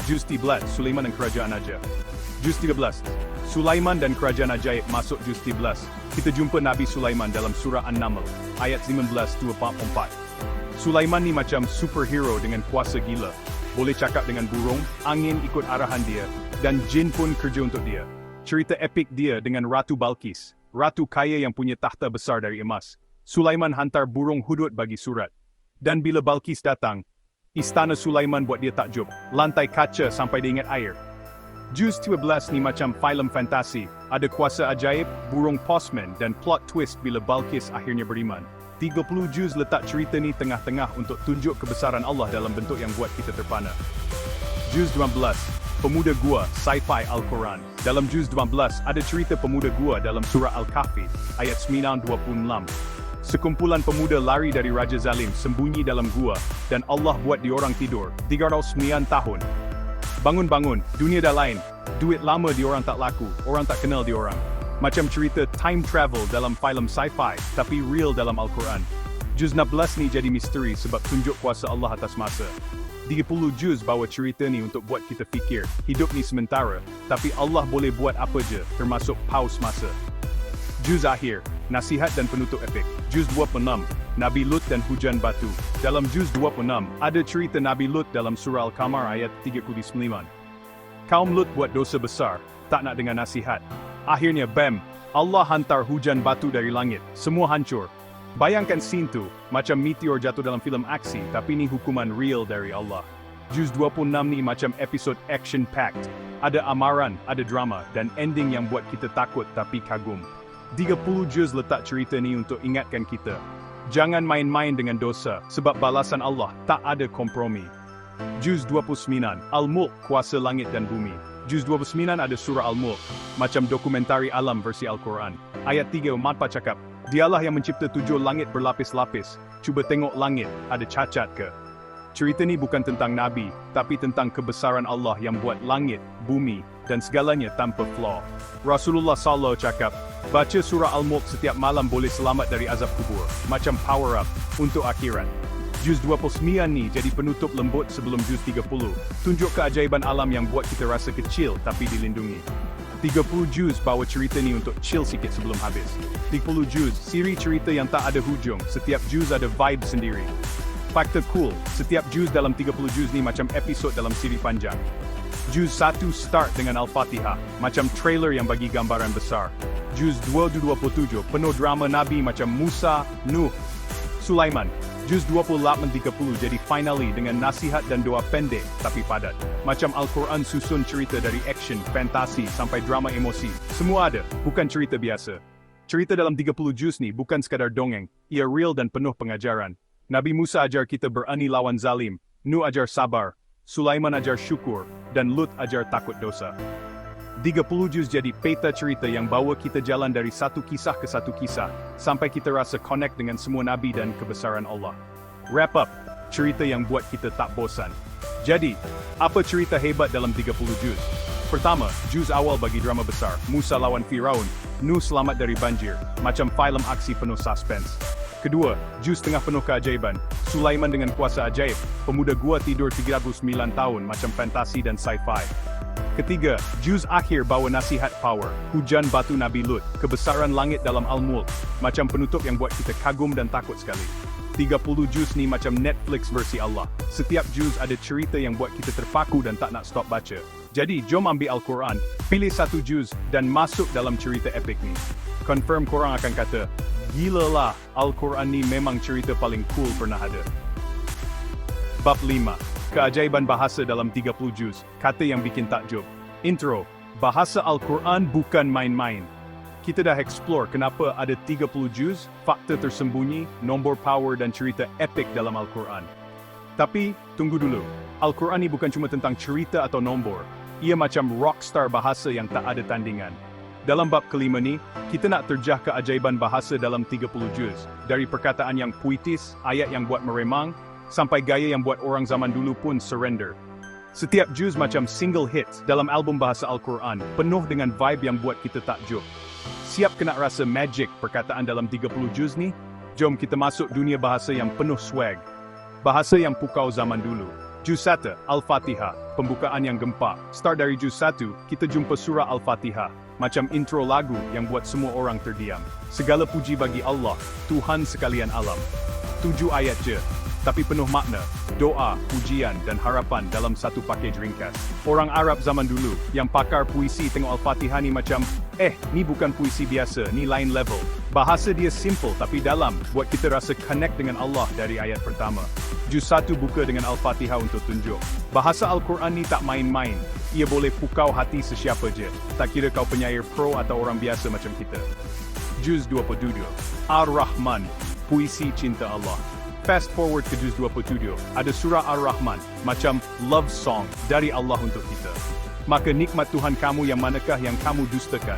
Juz 13, Sulaiman dan Kerajaan Ajaib. Juz 13, Sulaiman dan Kerajaan Ajaib masuk Juz 13. Kita jumpa Nabi Sulaiman dalam surah An-Naml, ayat 19-24. Sulaiman ni macam superhero dengan kuasa gila. Boleh cakap dengan burung, angin ikut arahan dia, dan jin pun kerja untuk dia. Cerita epik dia dengan Ratu Balqis, ratu kaya yang punya tahta besar dari emas. Sulaiman hantar burung hudud bagi surat. Dan bila Balqis datang, istana Sulaiman buat dia takjub, lantai kaca sampai dia ingat air. Juz 12 ni macam filem fantasi, ada kuasa ajaib, burung postman dan plot twist bila Balqis akhirnya beriman. 30 juz letak cerita ni tengah-tengah untuk tunjuk kebesaran Allah dalam bentuk yang buat kita terpana. Juz 12, Pemuda Gua, Sci-Fi Al-Quran. Dalam Juz 12 ada cerita pemuda gua dalam surah Al-Kahfi, ayat 9-26. Sekumpulan pemuda lari dari Raja Zalim sembunyi dalam gua, dan Allah buat diorang tidur 309 tahun. Bangun-bangun, dunia dah lain. Duit lama diorang tak laku, orang tak kenal diorang. Macam cerita time travel dalam filem sci-fi, tapi real dalam Al-Quran. Juz 16 ni jadi misteri sebab tunjuk kuasa Allah atas masa. 30 juz bawa cerita ni untuk buat kita fikir, hidup ni sementara, tapi Allah boleh buat apa je, termasuk pause masa. Juz akhir, nasihat dan penutup epik. Juz 26, Nabi Lut dan hujan batu. Dalam Juz 26, ada cerita Nabi Lut dalam surah Al-Qamar ayat 39. Kaum Lut buat dosa besar, tak nak dengar nasihat. Akhirnya bam, Allah hantar hujan batu dari langit, semua hancur. Bayangkan scene tu, macam meteor jatuh dalam filem aksi, tapi ni hukuman real dari Allah. Juz 26 ni macam episode action-packed. Ada amaran, ada drama, dan ending yang buat kita takut tapi kagum. 30 juz letak cerita ni untuk ingatkan kita. Jangan main-main dengan dosa, sebab balasan Allah tak ada kompromi. Juz 29, Al-Mulk, Kuasa Langit dan Bumi. Juz 29 ada surah Al-Mulk, macam dokumentari alam versi Al-Quran. Ayat 3 Matpa cakap, Dialah yang mencipta 7 langit berlapis-lapis. Cuba tengok langit, ada cacat ke? Cerita ni bukan tentang Nabi, tapi tentang kebesaran Allah yang buat langit, bumi, dan segalanya tanpa flaw. Rasulullah SAW cakap, baca surah Al-Mulk setiap malam boleh selamat dari azab kubur, macam power up untuk akhirat. Juz 29 ni jadi penutup lembut sebelum Juz 30, tunjuk keajaiban alam yang buat kita rasa kecil tapi dilindungi. 30 juz bawa cerita ni untuk chill sikit sebelum habis. 30 juz, siri cerita yang tak ada hujung, setiap juz ada vibe sendiri. Fakta cool, setiap juz dalam 30 juz ni macam episod dalam siri panjang. Juz 1 start dengan Al-Fatihah, macam trailer yang bagi gambaran besar. Juz 2-27 penuh drama Nabi macam Musa, Nuh, Sulaiman. Juz 28-30 jadi finally dengan nasihat dan doa pendek tapi padat. Macam Al-Quran susun cerita dari action, fantasi sampai drama emosi. Semua ada, bukan cerita biasa. Cerita dalam 30 juz ni bukan sekadar dongeng, ia real dan penuh pengajaran. Nabi Musa ajar kita berani lawan zalim, Nuh ajar sabar, Sulaiman ajar syukur, dan Lut ajar takut dosa. 30 juz jadi peta cerita yang bawa kita jalan dari satu kisah ke satu kisah, sampai kita rasa connect dengan semua Nabi dan kebesaran Allah. Wrap up, cerita yang buat kita tak bosan. Jadi, apa cerita hebat dalam 30 juz? Pertama, juz awal bagi drama besar, Musa lawan Firaun, Nuh selamat dari banjir, macam filem aksi penuh suspense. Kedua, juz tengah penuh keajaiban, Sulaiman dengan kuasa ajaib, pemuda gua tidur 39 tahun macam fantasi dan sci-fi. Ketiga, juz akhir bawa nasihat power, hujan batu Nabi Lut, kebesaran langit dalam Al-Mulk, macam penutup yang buat kita kagum dan takut sekali. 30 juz ni macam Netflix versi Allah, setiap juz ada cerita yang buat kita terpaku dan tak nak stop baca. Jadi, jom ambil Al-Quran, pilih satu juz, dan masuk dalam cerita epik ni. Confirm korang akan kata, gila lah, Al-Quran ni memang cerita paling cool pernah ada. Bab 5. Keajaiban bahasa dalam 30 juz, kata yang bikin takjub. Intro, bahasa Al-Quran bukan main-main. Kita dah explore kenapa ada 30 juz, fakta tersembunyi, nombor power dan cerita epik dalam Al-Quran. Tapi, tunggu dulu. Al-Quran ni bukan cuma tentang cerita atau nombor. Ia macam rockstar bahasa yang tak ada tandingan. Dalam bab kelima ni, kita nak terjah keajaiban bahasa dalam 30 juz. Dari perkataan yang puitis, ayat yang buat meremang, sampai gaya yang buat orang zaman dulu pun surrender. Setiap juz macam single hits dalam album bahasa Al-Quran, penuh dengan vibe yang buat kita takjub. Siap kena rasa magic perkataan dalam 30 juz ni? Jom kita masuk dunia bahasa yang penuh swag. Bahasa yang pukau zaman dulu. Juz 1, Al-Fatihah, pembukaan yang gempak. Start dari juz 1, kita jumpa surah Al-Fatihah. Macam intro lagu yang buat semua orang terdiam. Segala puji bagi Allah, Tuhan sekalian alam. 7 ayat je, tapi penuh makna, doa, pujian dan harapan dalam satu pakej ringkas. Orang Arab zaman dulu yang pakar puisi tengok Al-Fatihah ni macam, ni bukan puisi biasa, ni lain level. Bahasa dia simple tapi dalam, buat kita rasa connect dengan Allah dari ayat pertama. Juz 1 buka dengan Al-Fatihah untuk tunjuk. Bahasa Al-Quran ni tak main-main, ia boleh pukau hati sesiapa je, tak kira kau penyair pro atau orang biasa macam kita. Juz 27, Ar-Rahman, puisi cinta Allah. Fast forward ke juz 27, ada surah Ar-Rahman, macam love song dari Allah untuk kita. Maka nikmat Tuhan kamu yang manakah yang kamu dustakan?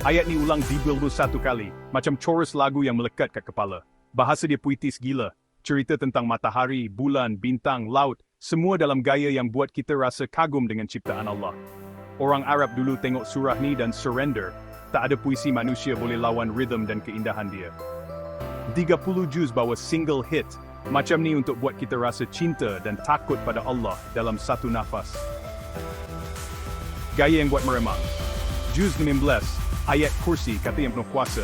Ayat ni ulang dibuild satu kali, macam chorus lagu yang melekat kat kepala. Bahasa dia puitis gila, cerita tentang matahari, bulan, bintang, laut, semua dalam gaya yang buat kita rasa kagum dengan ciptaan Allah. Orang Arab dulu tengok surah ni dan surrender, tak ada puisi manusia boleh lawan rhythm dan keindahan dia. 30 juz bawa single hit, macam ni untuk buat kita rasa cinta dan takut pada Allah dalam satu nafas. Gaya yang buat meremang. Juz 19, ayat kursi kata yang penuh kuasa.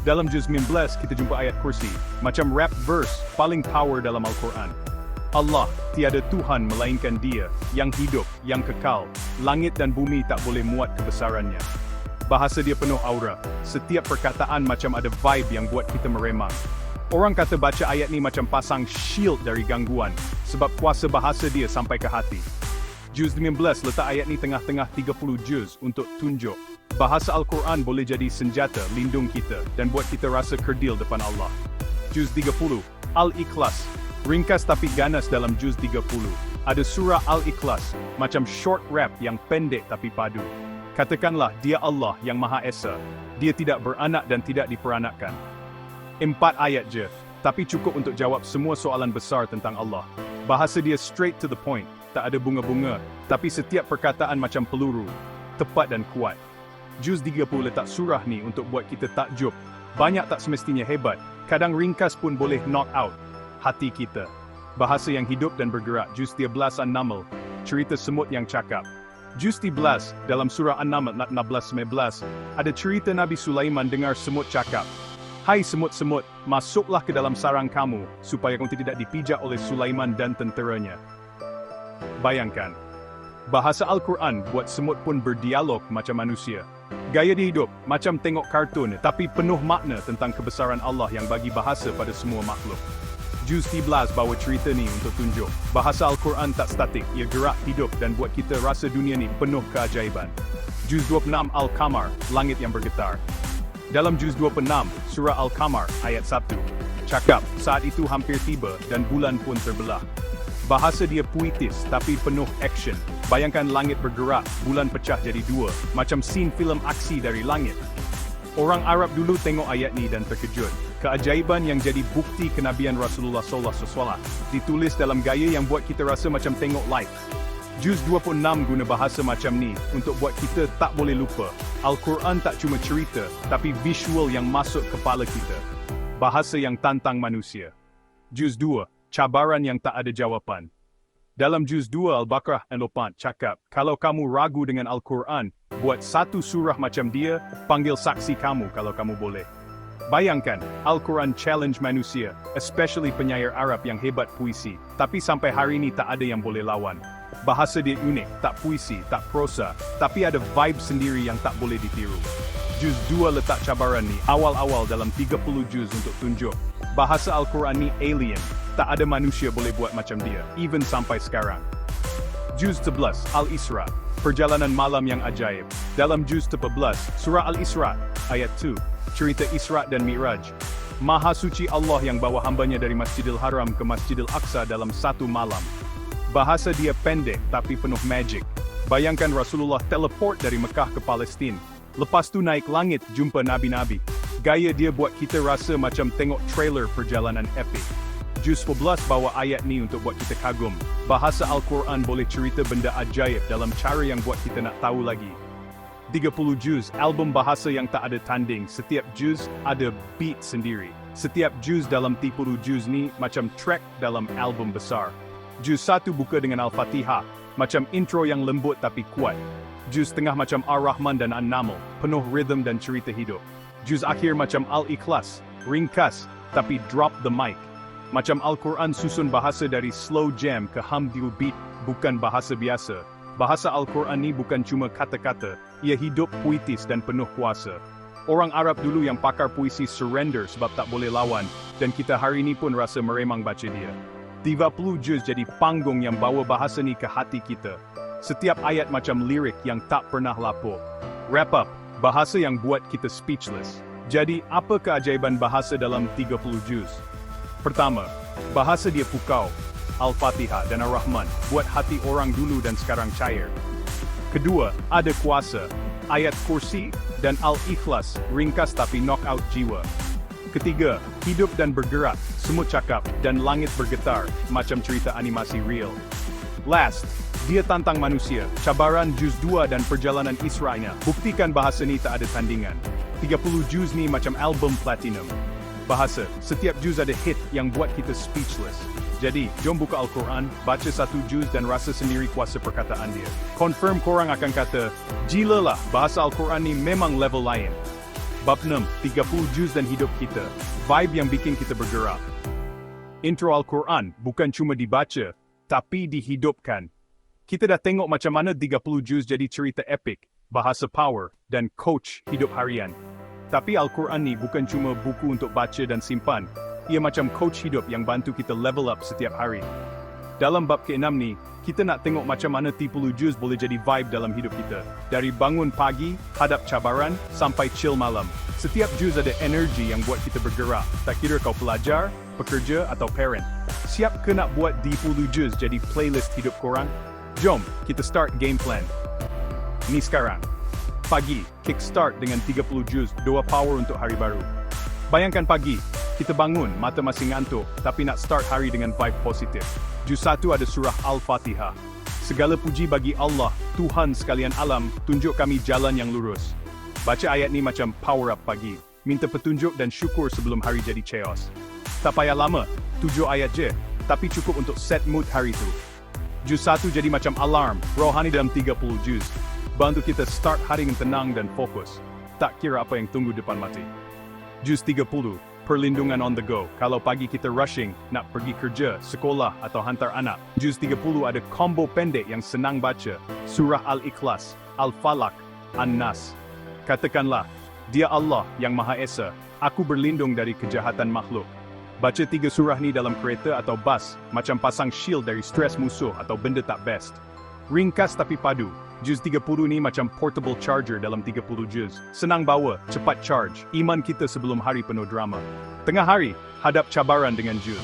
Dalam juz 19 kita jumpa ayat kursi, macam rap verse paling power dalam Al-Quran. Allah, tiada Tuhan melainkan Dia, yang hidup, yang kekal. Langit dan bumi tak boleh muat kebesarannya. Bahasa dia penuh aura, setiap perkataan macam ada vibe yang buat kita meremang. Orang kata baca ayat ni macam pasang shield dari gangguan, sebab kuasa bahasa dia sampai ke hati. Juz 19 letak ayat ni tengah-tengah 30 juz untuk tunjuk. Bahasa Al-Quran boleh jadi senjata lindung kita dan buat kita rasa kerdil depan Allah. Juz 30, Al-Ikhlas, ringkas tapi ganas dalam juz 30. Ada surah Al-Ikhlas, macam short rap yang pendek tapi padu. Katakanlah, dia Allah yang Maha Esa. Dia tidak beranak dan tidak diperanakkan. 4 ayat je, tapi cukup untuk jawab semua soalan besar tentang Allah. Bahasa dia straight to the point, tak ada bunga-bunga, tapi setiap perkataan macam peluru, tepat dan kuat. Juz 30 letak surah ni untuk buat kita takjub. Banyak tak semestinya hebat, kadang ringkas pun boleh knock out hati kita. Bahasa yang hidup dan bergerak. Juz 13 An-Naml, cerita semut yang cakap. Juz 13, dalam surah An-Naml 16-19, ada cerita Nabi Sulaiman dengar semut cakap. Hai semut-semut, masuklah ke dalam sarang kamu, supaya kamu tidak dipijak oleh Sulaiman dan tenteranya. Bayangkan, bahasa Al-Quran buat semut pun berdialog macam manusia. Gaya dia hidup, macam tengok kartun, tapi penuh makna tentang kebesaran Allah yang bagi bahasa pada semua makhluk. Juz 13 bawa cerita ni untuk tunjuk. Bahasa Al-Quran tak statik, ia gerak, hidup dan buat kita rasa dunia ni penuh keajaiban. Juz 26 Al-Qamar, langit yang bergetar. Dalam juz 26, surah Al-Qamar, ayat 1. Cakap, saat itu hampir tiba dan bulan pun terbelah. Bahasa dia puitis tapi penuh action. Bayangkan langit bergerak, bulan pecah jadi dua, macam scene filem aksi dari langit. Orang Arab dulu tengok ayat ni dan terkejut. Keajaiban yang jadi bukti kenabian Rasulullah SAW ditulis dalam gaya yang buat kita rasa macam tengok live. Juz 26 guna bahasa macam ni untuk buat kita tak boleh lupa. Al-Quran tak cuma cerita, tapi visual yang masuk kepala kita. Bahasa yang tantang manusia. Juz 2, cabaran yang tak ada jawapan. Dalam juz 2 Al-Baqarah 4 cakap, kalau kamu ragu dengan Al-Quran, buat satu surah macam dia, panggil saksi kamu kalau kamu boleh. Bayangkan, Al-Quran challenge manusia, especially penyair Arab yang hebat puisi, tapi sampai hari ini tak ada yang boleh lawan. Bahasa dia unik, tak puisi, tak prosa, tapi ada vibe sendiri yang tak boleh ditiru. Juz 2 letak cabaran ni awal-awal dalam 30 juz untuk tunjuk. Bahasa Al-Quran ni alien, tak ada manusia boleh buat macam dia, even sampai sekarang. Juz 11, Al-Isra, perjalanan malam yang ajaib. Dalam juz 11, surah Al-Isra, ayat 2, cerita Isra dan Mi'raj. Maha suci Allah yang bawa hambanya dari Masjidil Haram ke Masjidil Aqsa dalam satu malam. Bahasa dia pendek tapi penuh magic. Bayangkan Rasulullah teleport dari Mekah ke Palestin. Lepas tu naik langit jumpa nabi-nabi. Gaya dia buat kita rasa macam tengok trailer perjalanan epic. Juz 11 bawa ayat ni untuk buat kita kagum. Bahasa Al-Quran boleh cerita benda ajaib dalam cara yang buat kita nak tahu lagi. 30 juz, album bahasa yang tak ada tanding. Setiap juz ada beat sendiri. Setiap juz dalam 30 juz ni macam track dalam album besar. Juz 1 buka dengan Al-Fatihah, macam intro yang lembut tapi kuat. Juz tengah macam Ar-Rahman dan An-Naml, penuh rhythm dan cerita hidup. Juz akhir macam Al-Ikhlas, ringkas tapi drop the mic. Macam Al-Quran susun bahasa dari slow jam ke hamdil beat, bukan bahasa biasa. Bahasa Al-Quran ni bukan cuma kata-kata, ia hidup, puitis dan penuh kuasa. Orang Arab dulu yang pakar puisi surrender sebab tak boleh lawan, dan kita hari ni pun rasa meremang baca dia. 30 juz jadi panggung yang bawa bahasa ni ke hati kita. Setiap ayat macam lirik yang tak pernah lapuk. Wrap up, bahasa yang buat kita speechless. Jadi, apa keajaiban bahasa dalam 30 juz? Pertama, bahasa dia pukau. Al-Fatihah dan Ar-Rahman buat hati orang dulu dan sekarang cair. Kedua, ada kuasa. Ayat kursi dan Al-Ikhlas, ringkas tapi knock out jiwa. Ketiga, hidup dan bergerak, semut cakap dan langit bergetar, macam cerita animasi real. Last, dia tantang manusia, cabaran juz 2 dan perjalanan Isra'nya, buktikan bahasa ni tak ada tandingan. 30 juz ni macam album platinum. Bahasa, setiap juz ada hit yang buat kita speechless. Jadi, jom buka Al-Quran, baca satu juz dan rasa sendiri kuasa perkataan dia. Confirm korang akan kata, gila lah, bahasa Al-Quran ni memang level lain. Bab 6, 30 juz dan hidup kita. Vibe yang bikin kita bergerak. Intro Al-Quran bukan cuma dibaca, tapi dihidupkan. Kita dah tengok macam mana 30 juz jadi cerita epic, bahasa power, dan coach hidup harian. Tapi Al-Quran ni bukan cuma buku untuk baca dan simpan. Ia macam coach hidup yang bantu kita level up setiap hari. Dalam bab ke-6 ni, kita nak tengok macam mana 30 juz boleh jadi vibe dalam hidup kita. Dari bangun pagi, hadap cabaran, sampai chill malam. Setiap juz ada energi yang buat kita bergerak. Tak kira kau pelajar, pekerja atau parent. Siap ke nak buat 30 juz jadi playlist hidup korang? Jom, kita start game plan. Ni sekarang. Pagi, kickstart dengan 30 juz, doa power untuk hari baru. Bayangkan pagi, kita bangun, mata masih ngantuk, tapi nak start hari dengan vibe positif. Juz 1 ada surah Al-Fatihah. Segala puji bagi Allah, Tuhan sekalian alam, tunjuk kami jalan yang lurus. Baca ayat ni macam power up pagi. Minta petunjuk dan syukur sebelum hari jadi chaos. Tak payah lama, 7 ayat je, tapi cukup untuk set mood hari tu. Juz 1 jadi macam alarm, rohani dalam 30 juz. Bantu kita start hari dengan tenang dan fokus. Tak kira apa yang tunggu depan mati. Juz 30, perlindungan on the go. Kalau pagi kita rushing, nak pergi kerja, sekolah atau hantar anak. Juz 30 ada combo pendek yang senang baca. Surah Al-Ikhlas, Al-Falaq, An-Nas. Katakanlah, dia Allah yang Maha Esa, aku berlindung dari kejahatan makhluk. Baca 3 surah ni dalam kereta atau bas, macam pasang shield dari stres musuh atau benda tak best. Ringkas tapi padu. Juz 30 ni macam portable charger dalam 30 juz. Senang bawa, cepat charge. Iman kita sebelum hari penuh drama. Tengah hari, hadap cabaran dengan juz.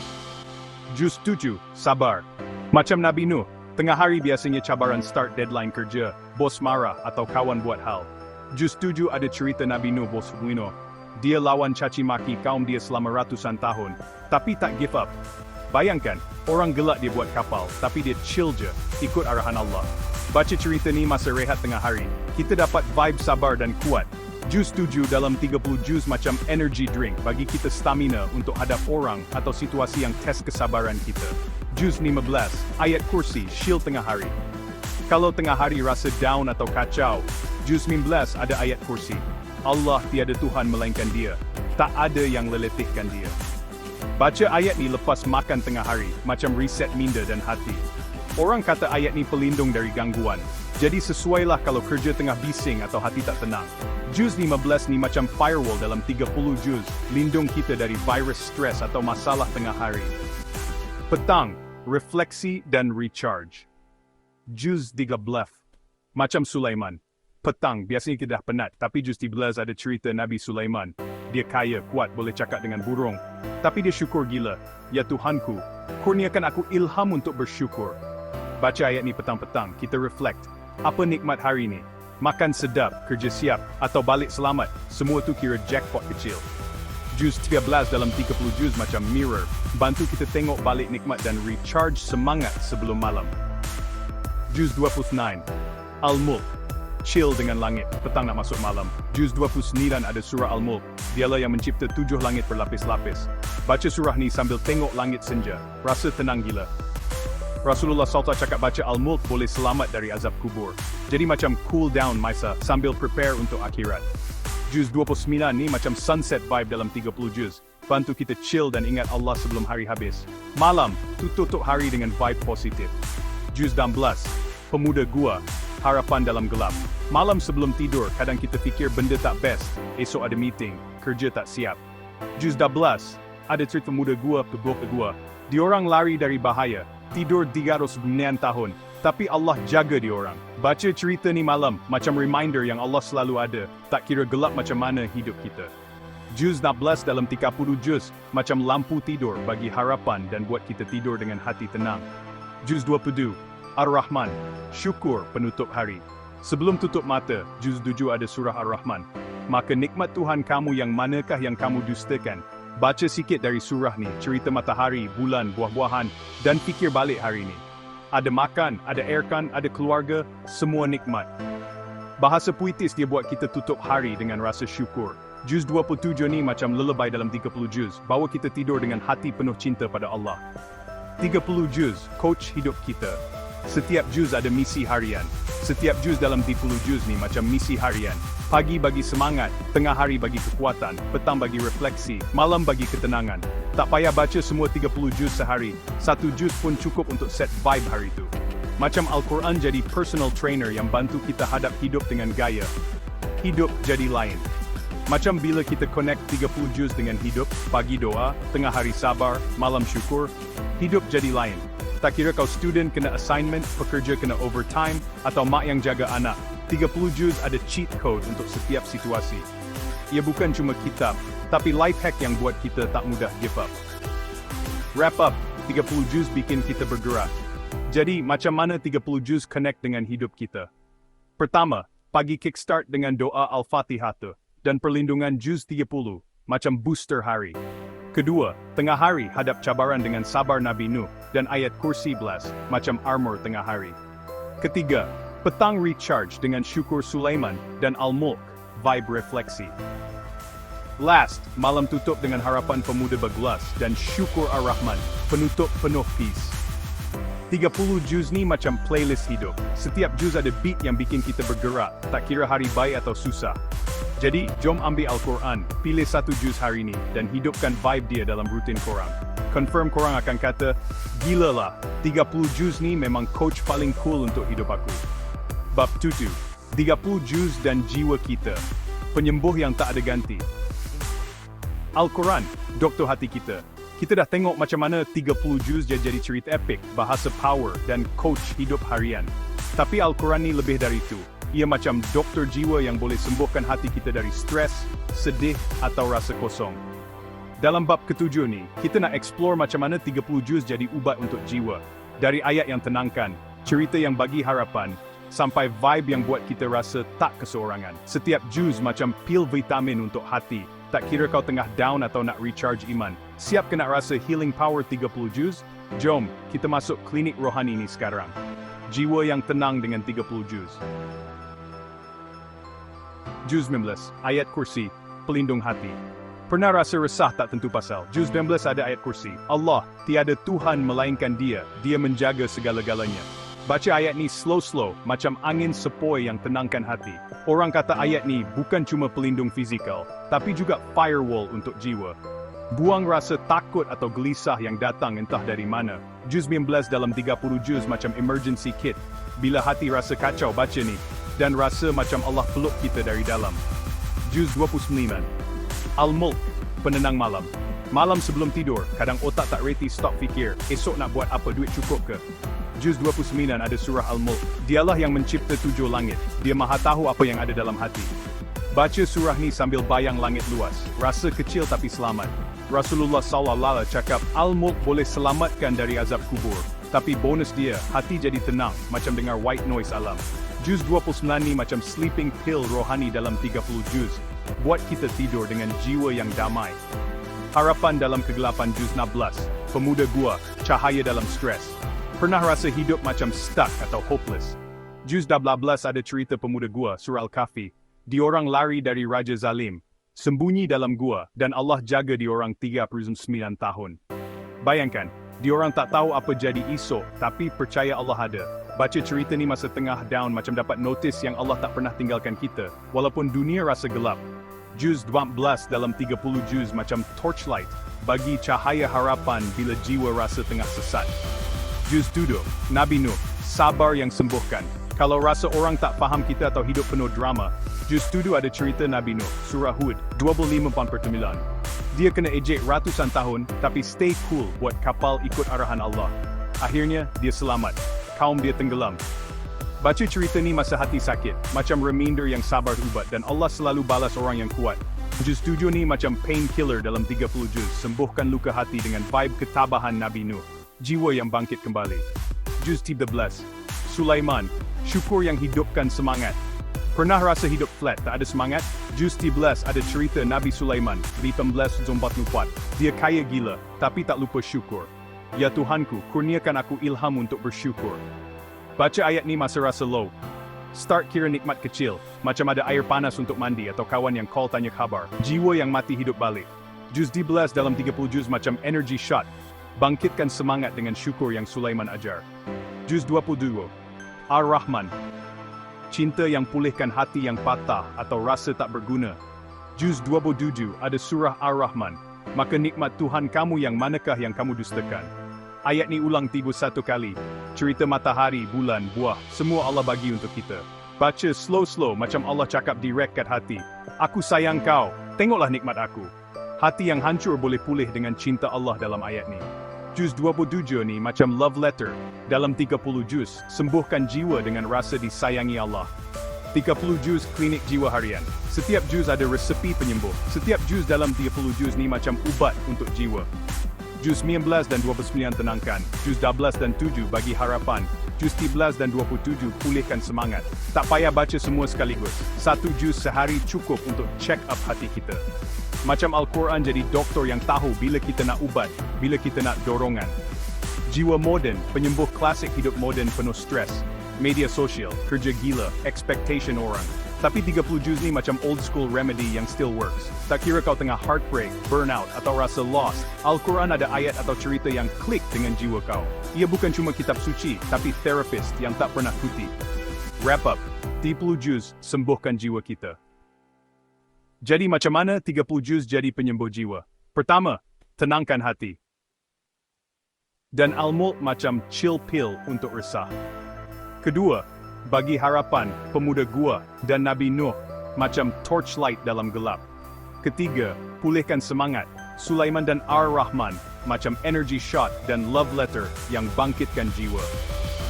Juz 7, sabar. Macam Nabi Nuh, tengah hari biasanya cabaran start deadline kerja, bos marah atau kawan buat hal. Juz 7 ada cerita Nabi Nuh bos Muino. Dia lawan caci maki kaum dia selama ratusan tahun, tapi tak give up. Bayangkan, orang gelak dia buat kapal, tapi dia chill je, ikut arahan Allah. Baca cerita ni masa rehat tengah hari, kita dapat vibe sabar dan kuat. Juz 7 dalam 30 juz macam energy drink bagi kita stamina untuk hadap orang atau situasi yang test kesabaran kita. Juz 15, ayat kursi, shield tengah hari. Kalau tengah hari rasa down atau kacau, Juz 19 ada ayat kursi. Allah tiada Tuhan melainkan Dia, tak ada yang leletihkan Dia. Baca ayat ni lepas makan tengah hari, macam reset minda dan hati. Orang kata ayat ni pelindung dari gangguan. Jadi sesuailah kalau kerja tengah bising atau hati tak tenang. Juz 15 ni macam firewall dalam 30 juz, lindung kita dari virus stres atau masalah tengah hari. Petang, refleksi dan recharge. Juz 13. Macam Sulaiman. Petang, biasanya kita dah penat, tapi Juz 13 ada cerita Nabi Sulaiman. Dia kaya, kuat, boleh cakap dengan burung. Tapi dia syukur gila. Ya Tuhanku, kurniakan aku ilham untuk bersyukur. Baca ayat ni petang-petang, kita reflect. Apa nikmat hari ni? Makan sedap, kerja siap, atau balik selamat, semua tu kira jackpot kecil. Juz 13 dalam 30 juz macam mirror, bantu kita tengok balik nikmat dan recharge semangat sebelum malam. Juz 29, Al-Mulk, chill dengan langit, petang nak masuk malam. Juz 29 ada surah Al-Mulk, dialah yang mencipta 7 langit berlapis-lapis. Baca surah ni sambil tengok langit senja, rasa tenang gila. Rasulullah SAW cakap baca Al-Mulk boleh selamat dari azab kubur. Jadi macam cool down masa sambil prepare untuk akhirat. Juz 29 ni macam sunset vibe dalam 30 juz. Bantu kita chill dan ingat Allah sebelum hari habis. Malam, tutup hari dengan vibe positif. Juz 16, Pemuda Gua, harapan dalam gelap. Malam sebelum tidur, kadang kita fikir benda tak best. Esok ada meeting, kerja tak siap. Juz 12, ada cerita pemuda gua, peguh gua. Diorang lari dari bahaya, tidur 300 tahun, tapi Allah jaga diorang. Baca cerita ni malam, macam reminder yang Allah selalu ada, tak kira gelap macam mana hidup kita. Juz 16 dalam 30 juz, macam lampu tidur bagi harapan dan buat kita tidur dengan hati tenang. Juz 22, Ar-Rahman, syukur penutup hari. Sebelum tutup mata, juz 7 ada surah Ar-Rahman. Maka nikmat Tuhan kamu yang manakah yang kamu dustakan? Baca sikit dari surah ni, cerita matahari, bulan, buah-buahan, dan fikir balik hari ni. Ada makan, ada aircon, ada keluarga, semua nikmat. Bahasa puitis dia buat kita tutup hari dengan rasa syukur. Juz 27 ni macam lullaby dalam 30 juz, bawa kita tidur dengan hati penuh cinta pada Allah. 30 juz, coach hidup kita. Setiap juz ada misi harian. Setiap juz dalam 30 juz ni macam misi harian. Pagi bagi semangat, tengah hari bagi kekuatan, petang bagi refleksi, malam bagi ketenangan. Tak payah baca semua 30 juz sehari, 1 juz pun cukup untuk set vibe hari tu. Macam Al-Quran jadi personal trainer yang bantu kita hadap hidup dengan gaya. Hidup jadi lain. Macam bila kita connect 30 juz dengan hidup, pagi doa, tengah hari sabar, malam syukur, hidup jadi lain. Tak kira kau student kena assignment, pekerja kena overtime, atau mak yang jaga anak. 30 juz ada cheat code untuk setiap situasi. Ia bukan cuma kitab, tapi life hack yang buat kita tak mudah give up. Wrap up, 30 juz bikin kita bergerak. Jadi, macam mana 30 juz connect dengan hidup kita? Pertama, pagi kickstart dengan doa Al-Fatihah dan perlindungan juz 30, macam booster hari. Kedua, tengah hari hadap cabaran dengan sabar Nabi Nuh dan ayat kursi blast, macam armor tengah hari. Ketiga, petang recharge dengan syukur Sulaiman dan Al-Mulk, vibe refleksi. Last, malam tutup dengan harapan pemuda bergelas dan syukur Ar-Rahman, penutup penuh peace. 30 juz ni macam playlist hidup. Setiap juz ada beat yang bikin kita bergerak, tak kira hari baik atau susah. Jadi, jom ambil Al-Quran, pilih 1 juz hari ni, dan hidupkan vibe dia dalam rutin korang. Confirm korang akan kata, gila lah, 30 juz ni memang coach paling cool untuk hidup aku. Bab 7, 30 juz dan jiwa kita, penyembuh yang tak ada ganti. Al-Quran, doktor hati kita. Kita dah tengok macam mana 30 juz jadi cerita epic, bahasa power, dan coach hidup harian. Tapi Al-Quran ni lebih dari itu. Ia macam doktor jiwa yang boleh sembuhkan hati kita dari stres, sedih, atau rasa kosong. Dalam bab ke-7 ni, kita nak explore macam mana 30 juz jadi ubat untuk jiwa. Dari ayat yang tenangkan, cerita yang bagi harapan, sampai vibe yang buat kita rasa tak keseorangan. Setiap juz macam pil vitamin untuk hati. Tak kira kau tengah down atau nak recharge iman. Siap kena rasa healing power 30 juz? Jom, kita masuk klinik rohani ni sekarang. Jiwa yang tenang dengan 30 juz. Juz 19, ayat kursi, pelindung hati. Pernah rasa resah tak tentu pasal? Juz 19 ada ayat kursi. Allah, tiada Tuhan melainkan Dia. Dia menjaga segala-galanya. Baca ayat ni slow-slow, macam angin sepoi yang tenangkan hati. Orang kata ayat ni bukan cuma pelindung fizikal, tapi juga firewall untuk jiwa. Buang rasa takut atau gelisah yang datang entah dari mana. Juz 19 dalam 30 juz macam emergency kit. Bila hati rasa kacau, baca ni. Dan rasa macam Allah peluk kita dari dalam. Juz 29. Al-Mulk, penenang malam. Malam sebelum tidur, kadang otak tak reti stop fikir, esok nak buat apa, duit cukup ke? Juz 29 ada surah Al-Mulk. Dialah yang mencipta 7 langit. Dia maha tahu apa yang ada dalam hati. Baca surah ni sambil bayang langit luas. Rasa kecil tapi selamat. Rasulullah SAW cakap, Al-Mulk boleh selamatkan dari azab kubur. Tapi bonus dia, hati jadi tenang, macam dengar white noise alam. Juz 29 ni macam sleeping pill rohani dalam 30 juz. buat kita tidur dengan jiwa yang damai. Harapan dalam kegelapan juz 16, pemuda gua, cahaya dalam stres. Pernah rasa hidup macam stuck atau hopeless? Juz 12 ada cerita pemuda gua, surah Al-Kahfi. Diorang lari dari Raja Zalim, sembunyi dalam gua, dan Allah jaga diorang 39 tahun. Bayangkan, diorang tak tahu apa jadi esok, tapi percaya Allah ada. Baca cerita ni masa tengah down macam dapat notis yang Allah tak pernah tinggalkan kita, walaupun dunia rasa gelap. Juz 12 dalam 30 juz macam torchlight, bagi cahaya harapan bila jiwa rasa tengah sesat. Juz 7, Nabi Nuh, sabar yang sembuhkan. Kalau rasa orang tak faham kita atau hidup penuh drama, Juz 7 ada cerita Nabi Nuh, surah Hud, 25-49. Dia kena ejek ratusan tahun, tapi stay cool buat kapal ikut arahan Allah. Akhirnya, dia selamat. Kaum dia tenggelam. Baca cerita ni masa hati sakit, macam reminder yang sabar ubat, dan Allah selalu balas orang yang kuat. Juz 7 ni macam painkiller dalam 30 juz, sembuhkan luka hati dengan vibe ketabahan Nabi Nuh. Jiwa yang bangkit kembali. Juz 13, Sulaiman, syukur yang hidupkan semangat. Pernah rasa hidup flat, tak ada semangat? Juz 13 ada cerita Nabi Sulaiman, 1944. Dia kaya gila, tapi tak lupa syukur. Ya Tuhanku, kurniakan aku ilham untuk bersyukur. Baca ayat ni masa rasa low. Start kira nikmat kecil, macam ada air panas untuk mandi atau kawan yang call tanya khabar. Jiwa yang mati hidup balik. Juz 12 dalam 30 juz macam energy shot. Bangkitkan semangat dengan syukur yang Sulaiman ajar. Juz 22, Ar-Rahman, cinta yang pulihkan hati yang patah atau rasa tak berguna. Juz 27 ada surah Ar-Rahman, maka nikmat Tuhan kamu yang manakah yang kamu dustakan? Ayat ni ulang 31 kali. Cerita matahari, bulan, buah, semua Allah bagi untuk kita. Baca slow-slow macam Allah cakap direct kat hati. Aku sayang kau, tengoklah nikmat aku. Hati yang hancur boleh pulih dengan cinta Allah dalam ayat ni. Juz 27 ni macam love letter. Dalam 30 juz, sembuhkan jiwa dengan rasa disayangi Allah. 30 juz klinik jiwa harian. Setiap juz ada resepi penyembuh. Setiap juz dalam 30 juz ni macam ubat untuk jiwa. Juz 19 dan 29 tenangkan. Juz 12 dan 7 bagi harapan. Juz 13 dan 27 pulihkan semangat. Tak payah baca semua sekaligus. Satu juz sehari cukup untuk check up hati kita. Macam Al-Quran jadi doktor yang tahu bila kita nak ubat, bila kita nak dorongan. Jiwa moden, penyembuh klasik hidup moden penuh stres. Media sosial, kerja gila, expectation orang. Tapi 30 juz ni macam old school remedy yang still works. Tak kira kau tengah heartbreak, burnout, atau rasa lost, Al-Quran ada ayat atau cerita yang klik dengan jiwa kau. Ia bukan cuma kitab suci, tapi therapist yang tak pernah cuti. Wrap up, 30 juz sembuhkan jiwa kita. Jadi macam mana 30 juz jadi penyembuh jiwa? Pertama, tenangkan hati. Dan Al-Mulk macam chill pill untuk resah. Kedua, bagi harapan, pemuda gua, dan Nabi Nuh, macam torchlight dalam gelap. Ketiga, pulihkan semangat, Sulaiman dan Ar-Rahman, macam energy shot dan love letter yang bangkitkan jiwa.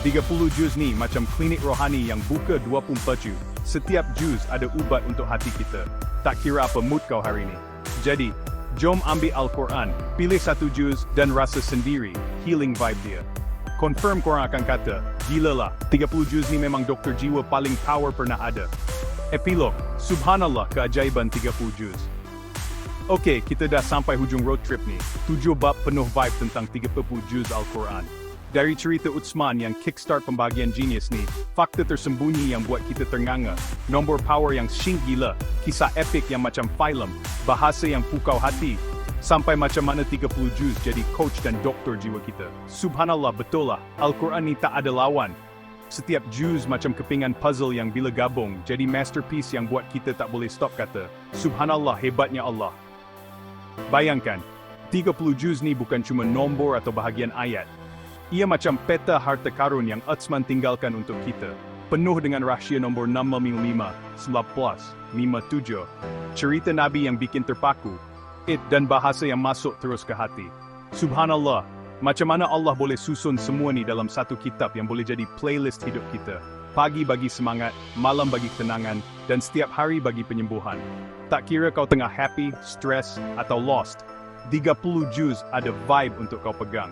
30 juz ni macam klinik rohani yang buka 24 juz. Setiap juz ada ubat untuk hati kita. Tak kira apa mood kau hari ni. Jadi, jom ambil Al-Quran, pilih satu juz dan rasa sendiri, healing vibe dia. Confirm korang akan kata, gila lah, 30 juz ni memang doktor jiwa paling power pernah ada. Epilog, subhanallah keajaiban 30 juz. Okey, kita dah sampai hujung road trip ni. 7 bab penuh vibe tentang 30 juz Al-Quran. Dari cerita Utsman yang kickstart pembahagian genius ni, fakta tersembunyi yang buat kita ternganga, nombor power yang syink gila, kisah epik yang macam film, bahasa yang pukau hati, sampai macam mana 30 juz jadi coach dan doktor jiwa kita. Subhanallah, betul lah, Al-Quran ni tak ada lawan. Setiap juz macam kepingan puzzle yang bila gabung, jadi masterpiece yang buat kita tak boleh stop kata, Subhanallah, hebatnya Allah. Bayangkan, 30 juz ni bukan cuma nombor atau bahagian ayat. Ia macam peta harta karun yang Utsman tinggalkan untuk kita. Penuh dengan rahsia nombor 655, 19, 57. Cerita Nabi yang bikin terpaku. Dan bahasa yang masuk terus ke hati. Subhanallah, macam mana Allah boleh susun semua ni dalam satu kitab yang boleh jadi playlist hidup kita. Pagi bagi semangat, malam bagi ketenangan, dan setiap hari bagi penyembuhan. Tak kira kau tengah happy, stress, atau lost, 30 juz ada vibe untuk kau pegang.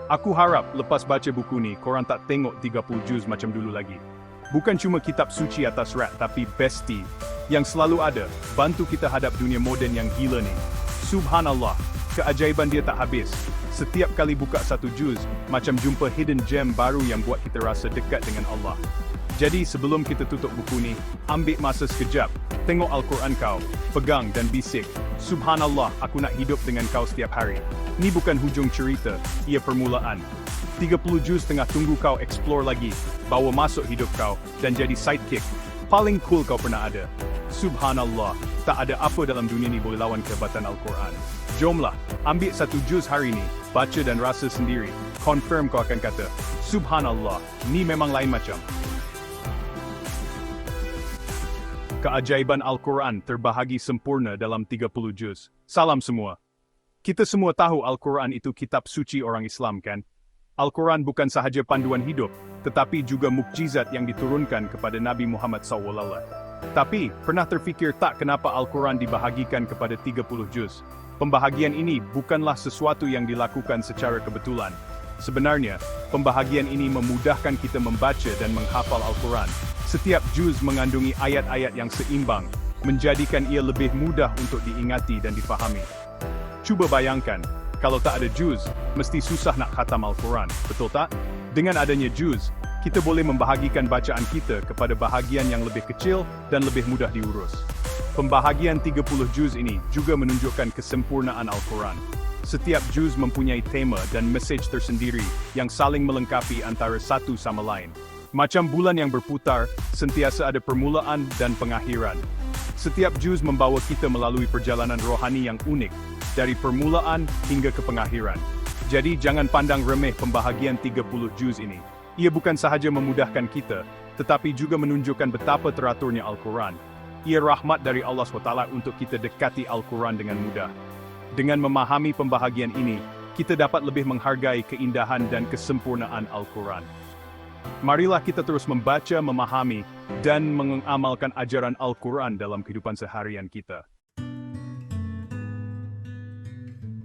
Aku harap lepas baca buku ni, korang tak tengok 30 juz macam dulu lagi. Bukan cuma kitab suci atas rak, tapi bestie, yang selalu ada, bantu kita hadap dunia moden yang gila ni. Subhanallah, keajaiban dia tak habis. Setiap kali buka satu juz, macam jumpa hidden gem baru yang buat kita rasa dekat dengan Allah. Jadi sebelum kita tutup buku ni, ambil masa sekejap, tengok Al-Quran kau, pegang dan bisik, Subhanallah, aku nak hidup dengan kau setiap hari. Ni bukan hujung cerita, ia permulaan. 30 juz tengah tunggu kau explore lagi, bawa masuk hidup kau, dan jadi sidekick. Paling cool kau pernah ada. Subhanallah, tak ada apa dalam dunia ni boleh lawan kehebatan Al-Quran. Jomlah, ambil satu juz hari ni, baca dan rasa sendiri. Confirm kau akan kata, Subhanallah, ni memang lain macam. Keajaiban Al-Quran terbahagi sempurna dalam 30 juz. Salam semua. Kita semua tahu Al-Quran itu kitab suci orang Islam kan? Al-Quran bukan sahaja panduan hidup, tetapi juga mukjizat yang diturunkan kepada Nabi Muhammad SAW. Tapi, pernah terfikir tak kenapa Al-Quran dibahagikan kepada 30 juz? Pembahagian ini bukanlah sesuatu yang dilakukan secara kebetulan. Sebenarnya, pembahagian ini memudahkan kita membaca dan menghafal Al-Quran. Setiap juz mengandungi ayat-ayat yang seimbang, menjadikan ia lebih mudah untuk diingati dan difahami. Cuba bayangkan, kalau tak ada juz, mesti susah nak khatam Al-Quran, betul tak? Dengan adanya juz, kita boleh membahagikan bacaan kita kepada bahagian yang lebih kecil dan lebih mudah diurus. Pembahagian 30 juz ini juga menunjukkan kesempurnaan Al-Quran. Setiap juz mempunyai tema dan mesej tersendiri yang saling melengkapi antara satu sama lain. Macam bulan yang berputar, sentiasa ada permulaan dan pengakhiran. Setiap juz membawa kita melalui perjalanan rohani yang unik, dari permulaan hingga ke pengakhiran. Jadi jangan pandang remeh pembahagian 30 juz ini. Ia bukan sahaja memudahkan kita, tetapi juga menunjukkan betapa teraturnya Al-Quran. Ia rahmat dari Allah SWT untuk kita dekati Al-Quran dengan mudah. Dengan memahami pembahagian ini, kita dapat lebih menghargai keindahan dan kesempurnaan Al-Quran. Marilah kita terus membaca, memahami, dan mengamalkan ajaran Al-Quran dalam kehidupan seharian kita.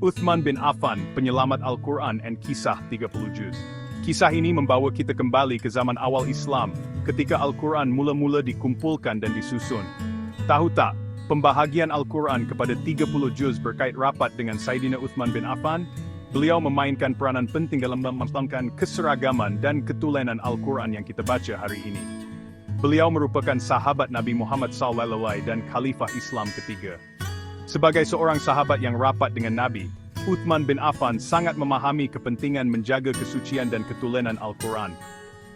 Uthman bin Affan, penyelamat Al-Quran and kisah 30 juz. Kisah ini membawa kita kembali ke zaman awal Islam, ketika Al-Quran mula-mula dikumpulkan dan disusun. Tahu tak, pembahagian Al-Quran kepada 30 juz berkait rapat dengan Saidina Uthman bin Affan. Beliau memainkan peranan penting dalam mematangkan keseragaman dan ketulenan Al-Quran yang kita baca hari ini. Beliau merupakan sahabat Nabi Muhammad SAW dan Khalifah Islam ketiga. Sebagai seorang sahabat yang rapat dengan Nabi, Uthman bin Affan sangat memahami kepentingan menjaga kesucian dan ketulenan Al-Quran.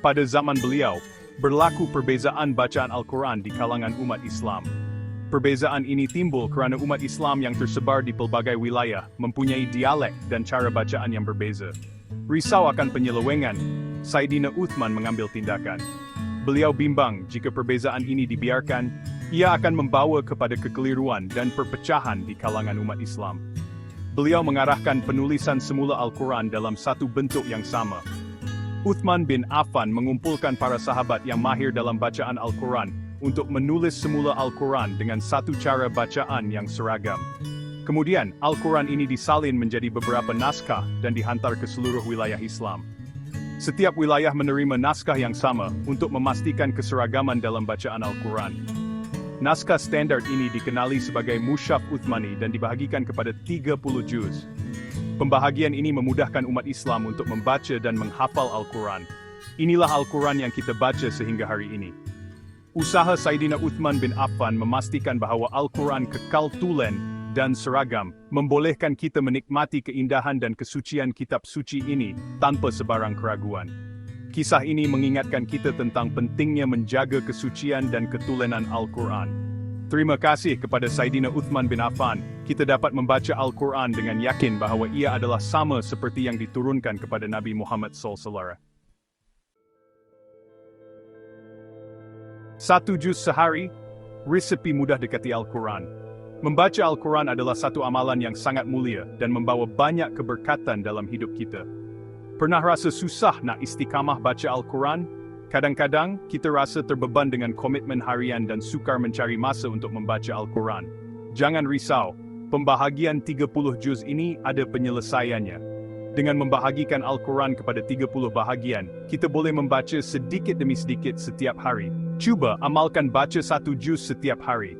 Pada zaman beliau, berlaku perbezaan bacaan Al-Quran di kalangan umat Islam. Perbezaan ini timbul kerana umat Islam yang tersebar di pelbagai wilayah mempunyai dialek dan cara bacaan yang berbeza. Risau akan penyelewengan, Saidina Uthman mengambil tindakan. Beliau bimbang jika perbezaan ini dibiarkan, ia akan membawa kepada kekeliruan dan perpecahan di kalangan umat Islam. Beliau mengarahkan penulisan semula Al-Quran dalam satu bentuk yang sama. Uthman bin Affan mengumpulkan para sahabat yang mahir dalam bacaan Al-Quran untuk menulis semula Al-Quran dengan satu cara bacaan yang seragam. Kemudian, Al-Quran ini disalin menjadi beberapa naskah dan dihantar ke seluruh wilayah Islam. Setiap wilayah menerima naskah yang sama untuk memastikan keseragaman dalam bacaan Al-Quran. Naskah standar ini dikenali sebagai Mushaf Uthmani dan dibahagikan kepada 30 juz. Pembahagian ini memudahkan umat Islam untuk membaca dan menghafal Al-Quran. Inilah Al-Quran yang kita baca sehingga hari ini. Usaha Saidina Uthman bin Affan memastikan bahawa Al-Quran kekal tulen dan seragam, membolehkan kita menikmati keindahan dan kesucian kitab suci ini tanpa sebarang keraguan. Kisah ini mengingatkan kita tentang pentingnya menjaga kesucian dan ketulenan Al-Quran. Terima kasih kepada Saidina Uthman bin Affan, kita dapat membaca Al-Quran dengan yakin bahawa ia adalah sama seperti yang diturunkan kepada Nabi Muhammad SAW. 1 juz sehari, resepi mudah dekati Al-Quran. Membaca Al-Quran adalah satu amalan yang sangat mulia dan membawa banyak keberkatan dalam hidup kita. Pernah rasa susah nak istiqamah baca Al-Quran? Kadang-kadang, kita rasa terbeban dengan komitmen harian dan sukar mencari masa untuk membaca Al-Quran. Jangan risau, pembahagian 30 juz ini ada penyelesaiannya. Dengan membahagikan Al-Quran kepada 30 bahagian, kita boleh membaca sedikit demi sedikit setiap hari. Cuba amalkan baca 1 juz setiap hari.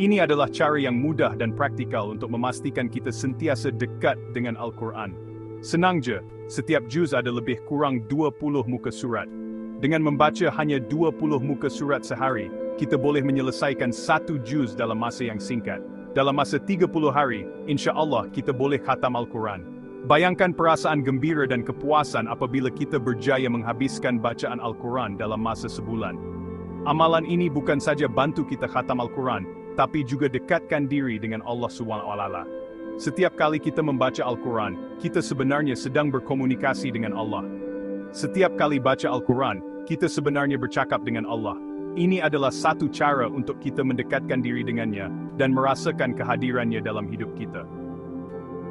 Ini adalah cara yang mudah dan praktikal untuk memastikan kita sentiasa dekat dengan Al-Quran. Senang je, setiap juz ada lebih kurang 20 muka surat. Dengan membaca hanya 20 muka surat sehari, kita boleh menyelesaikan 1 juz dalam masa yang singkat. Dalam masa 30 hari, insya Allah kita boleh khatam Al-Quran. Bayangkan perasaan gembira dan kepuasan apabila kita berjaya menghabiskan bacaan Al-Quran dalam masa sebulan. Amalan ini bukan saja bantu kita khatam Al-Quran, tapi juga dekatkan diri dengan Allah SWT. Setiap kali kita membaca Al-Quran, kita sebenarnya sedang berkomunikasi dengan Allah. Setiap kali baca Al-Quran, kita sebenarnya bercakap dengan Allah. Ini adalah satu cara untuk kita mendekatkan diri dengannya dan merasakan kehadirannya dalam hidup kita.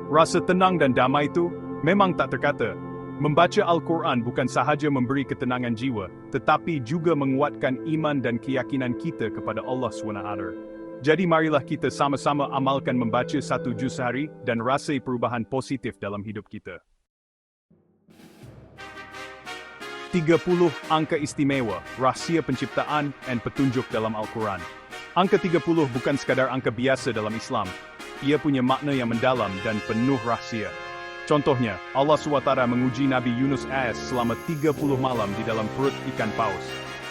Rasa tenang dan damai itu memang tak terkata. Membaca Al-Quran bukan sahaja memberi ketenangan jiwa, tetapi juga menguatkan iman dan keyakinan kita kepada Allah SWT. Jadi marilah kita sama-sama amalkan membaca 1 juz sehari dan rasai perubahan positif dalam hidup kita. 30 angka istimewa, rahsia penciptaan dan petunjuk dalam Al-Quran. Angka 30 bukan sekadar angka biasa dalam Islam. Ia punya makna yang mendalam dan penuh rahsia. Contohnya, Allah SWT menguji Nabi Yunus AS selama 30 malam di dalam perut ikan paus.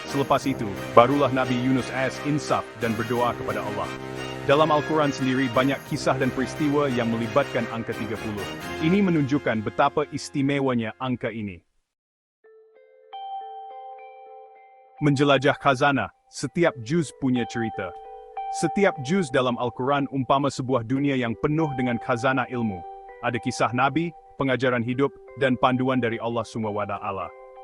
Selepas itu, barulah Nabi Yunus AS insaf dan berdoa kepada Allah. Dalam Al-Quran sendiri banyak kisah dan peristiwa yang melibatkan angka 30. Ini menunjukkan betapa istimewanya angka ini. Menjelajah khazanah, setiap juz punya cerita. Setiap juz dalam Al-Quran umpama sebuah dunia yang penuh dengan khazanah ilmu. Ada kisah Nabi, pengajaran hidup, dan panduan dari Allah SWT.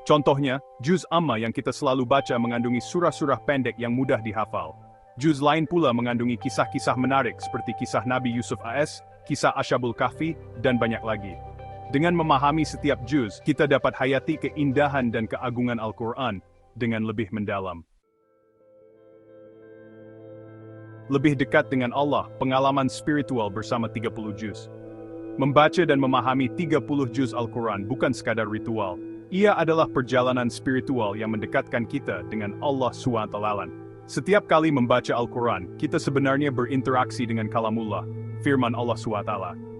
Contohnya, juz Amma yang kita selalu baca mengandungi surah-surah pendek yang mudah dihafal. Juz lain pula mengandungi kisah-kisah menarik seperti kisah Nabi Yusuf AS, kisah Ashabul Kahfi, dan banyak lagi. Dengan memahami setiap juz, kita dapat hayati keindahan dan keagungan Al-Quran dengan lebih mendalam. Lebih dekat dengan Allah, pengalaman spiritual bersama 30 juz. Membaca dan memahami 30 juz Al-Quran bukan sekadar ritual. Ia adalah perjalanan spiritual yang mendekatkan kita dengan Allah SWT. Setiap kali membaca Al-Quran, kita sebenarnya berinteraksi dengan kalamullah, firman Allah SWT.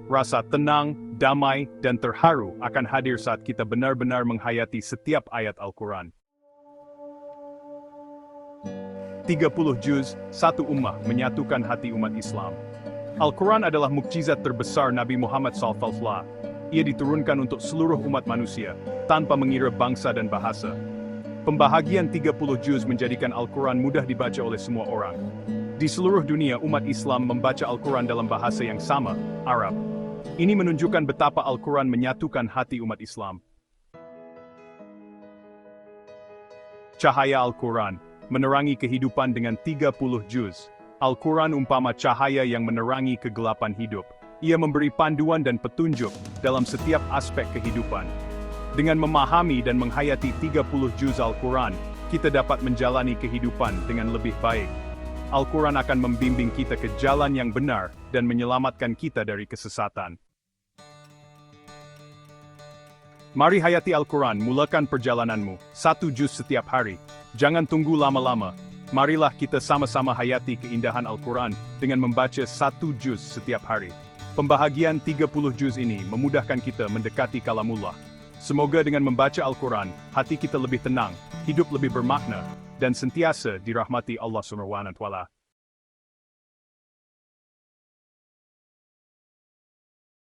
Rasa tenang, damai, dan terharu akan hadir saat kita benar-benar menghayati setiap ayat Al-Quran. 30 juz, satu ummah menyatukan hati umat Islam. Al-Quran adalah mukjizat terbesar Nabi Muhammad SAW. Ia diturunkan untuk seluruh umat manusia, tanpa mengira bangsa dan bahasa. Pembahagian 30 juz menjadikan Al-Quran mudah dibaca oleh semua orang. Di seluruh dunia, umat Islam membaca Al-Quran dalam bahasa yang sama, Arab. Ini menunjukkan betapa Al-Quran menyatukan hati umat Islam. Cahaya Al-Quran menerangi kehidupan dengan 30 juz. Al-Quran umpama cahaya yang menerangi kegelapan hidup. Ia memberi panduan dan petunjuk dalam setiap aspek kehidupan. Dengan memahami dan menghayati 30 juz Al-Quran, kita dapat menjalani kehidupan dengan lebih baik. Al-Quran akan membimbing kita ke jalan yang benar dan menyelamatkan kita dari kesesatan. Mari hayati Al-Quran, mulakan perjalananmu, 1 juz setiap hari. Jangan tunggu lama-lama. Marilah kita sama-sama hayati keindahan Al-Quran dengan membaca 1 juz setiap hari. Pembahagian 30 juz ini memudahkan kita mendekati kalamullah. Semoga dengan membaca Al-Quran, hati kita lebih tenang, hidup lebih bermakna, dan sentiasa dirahmati Allah SWT.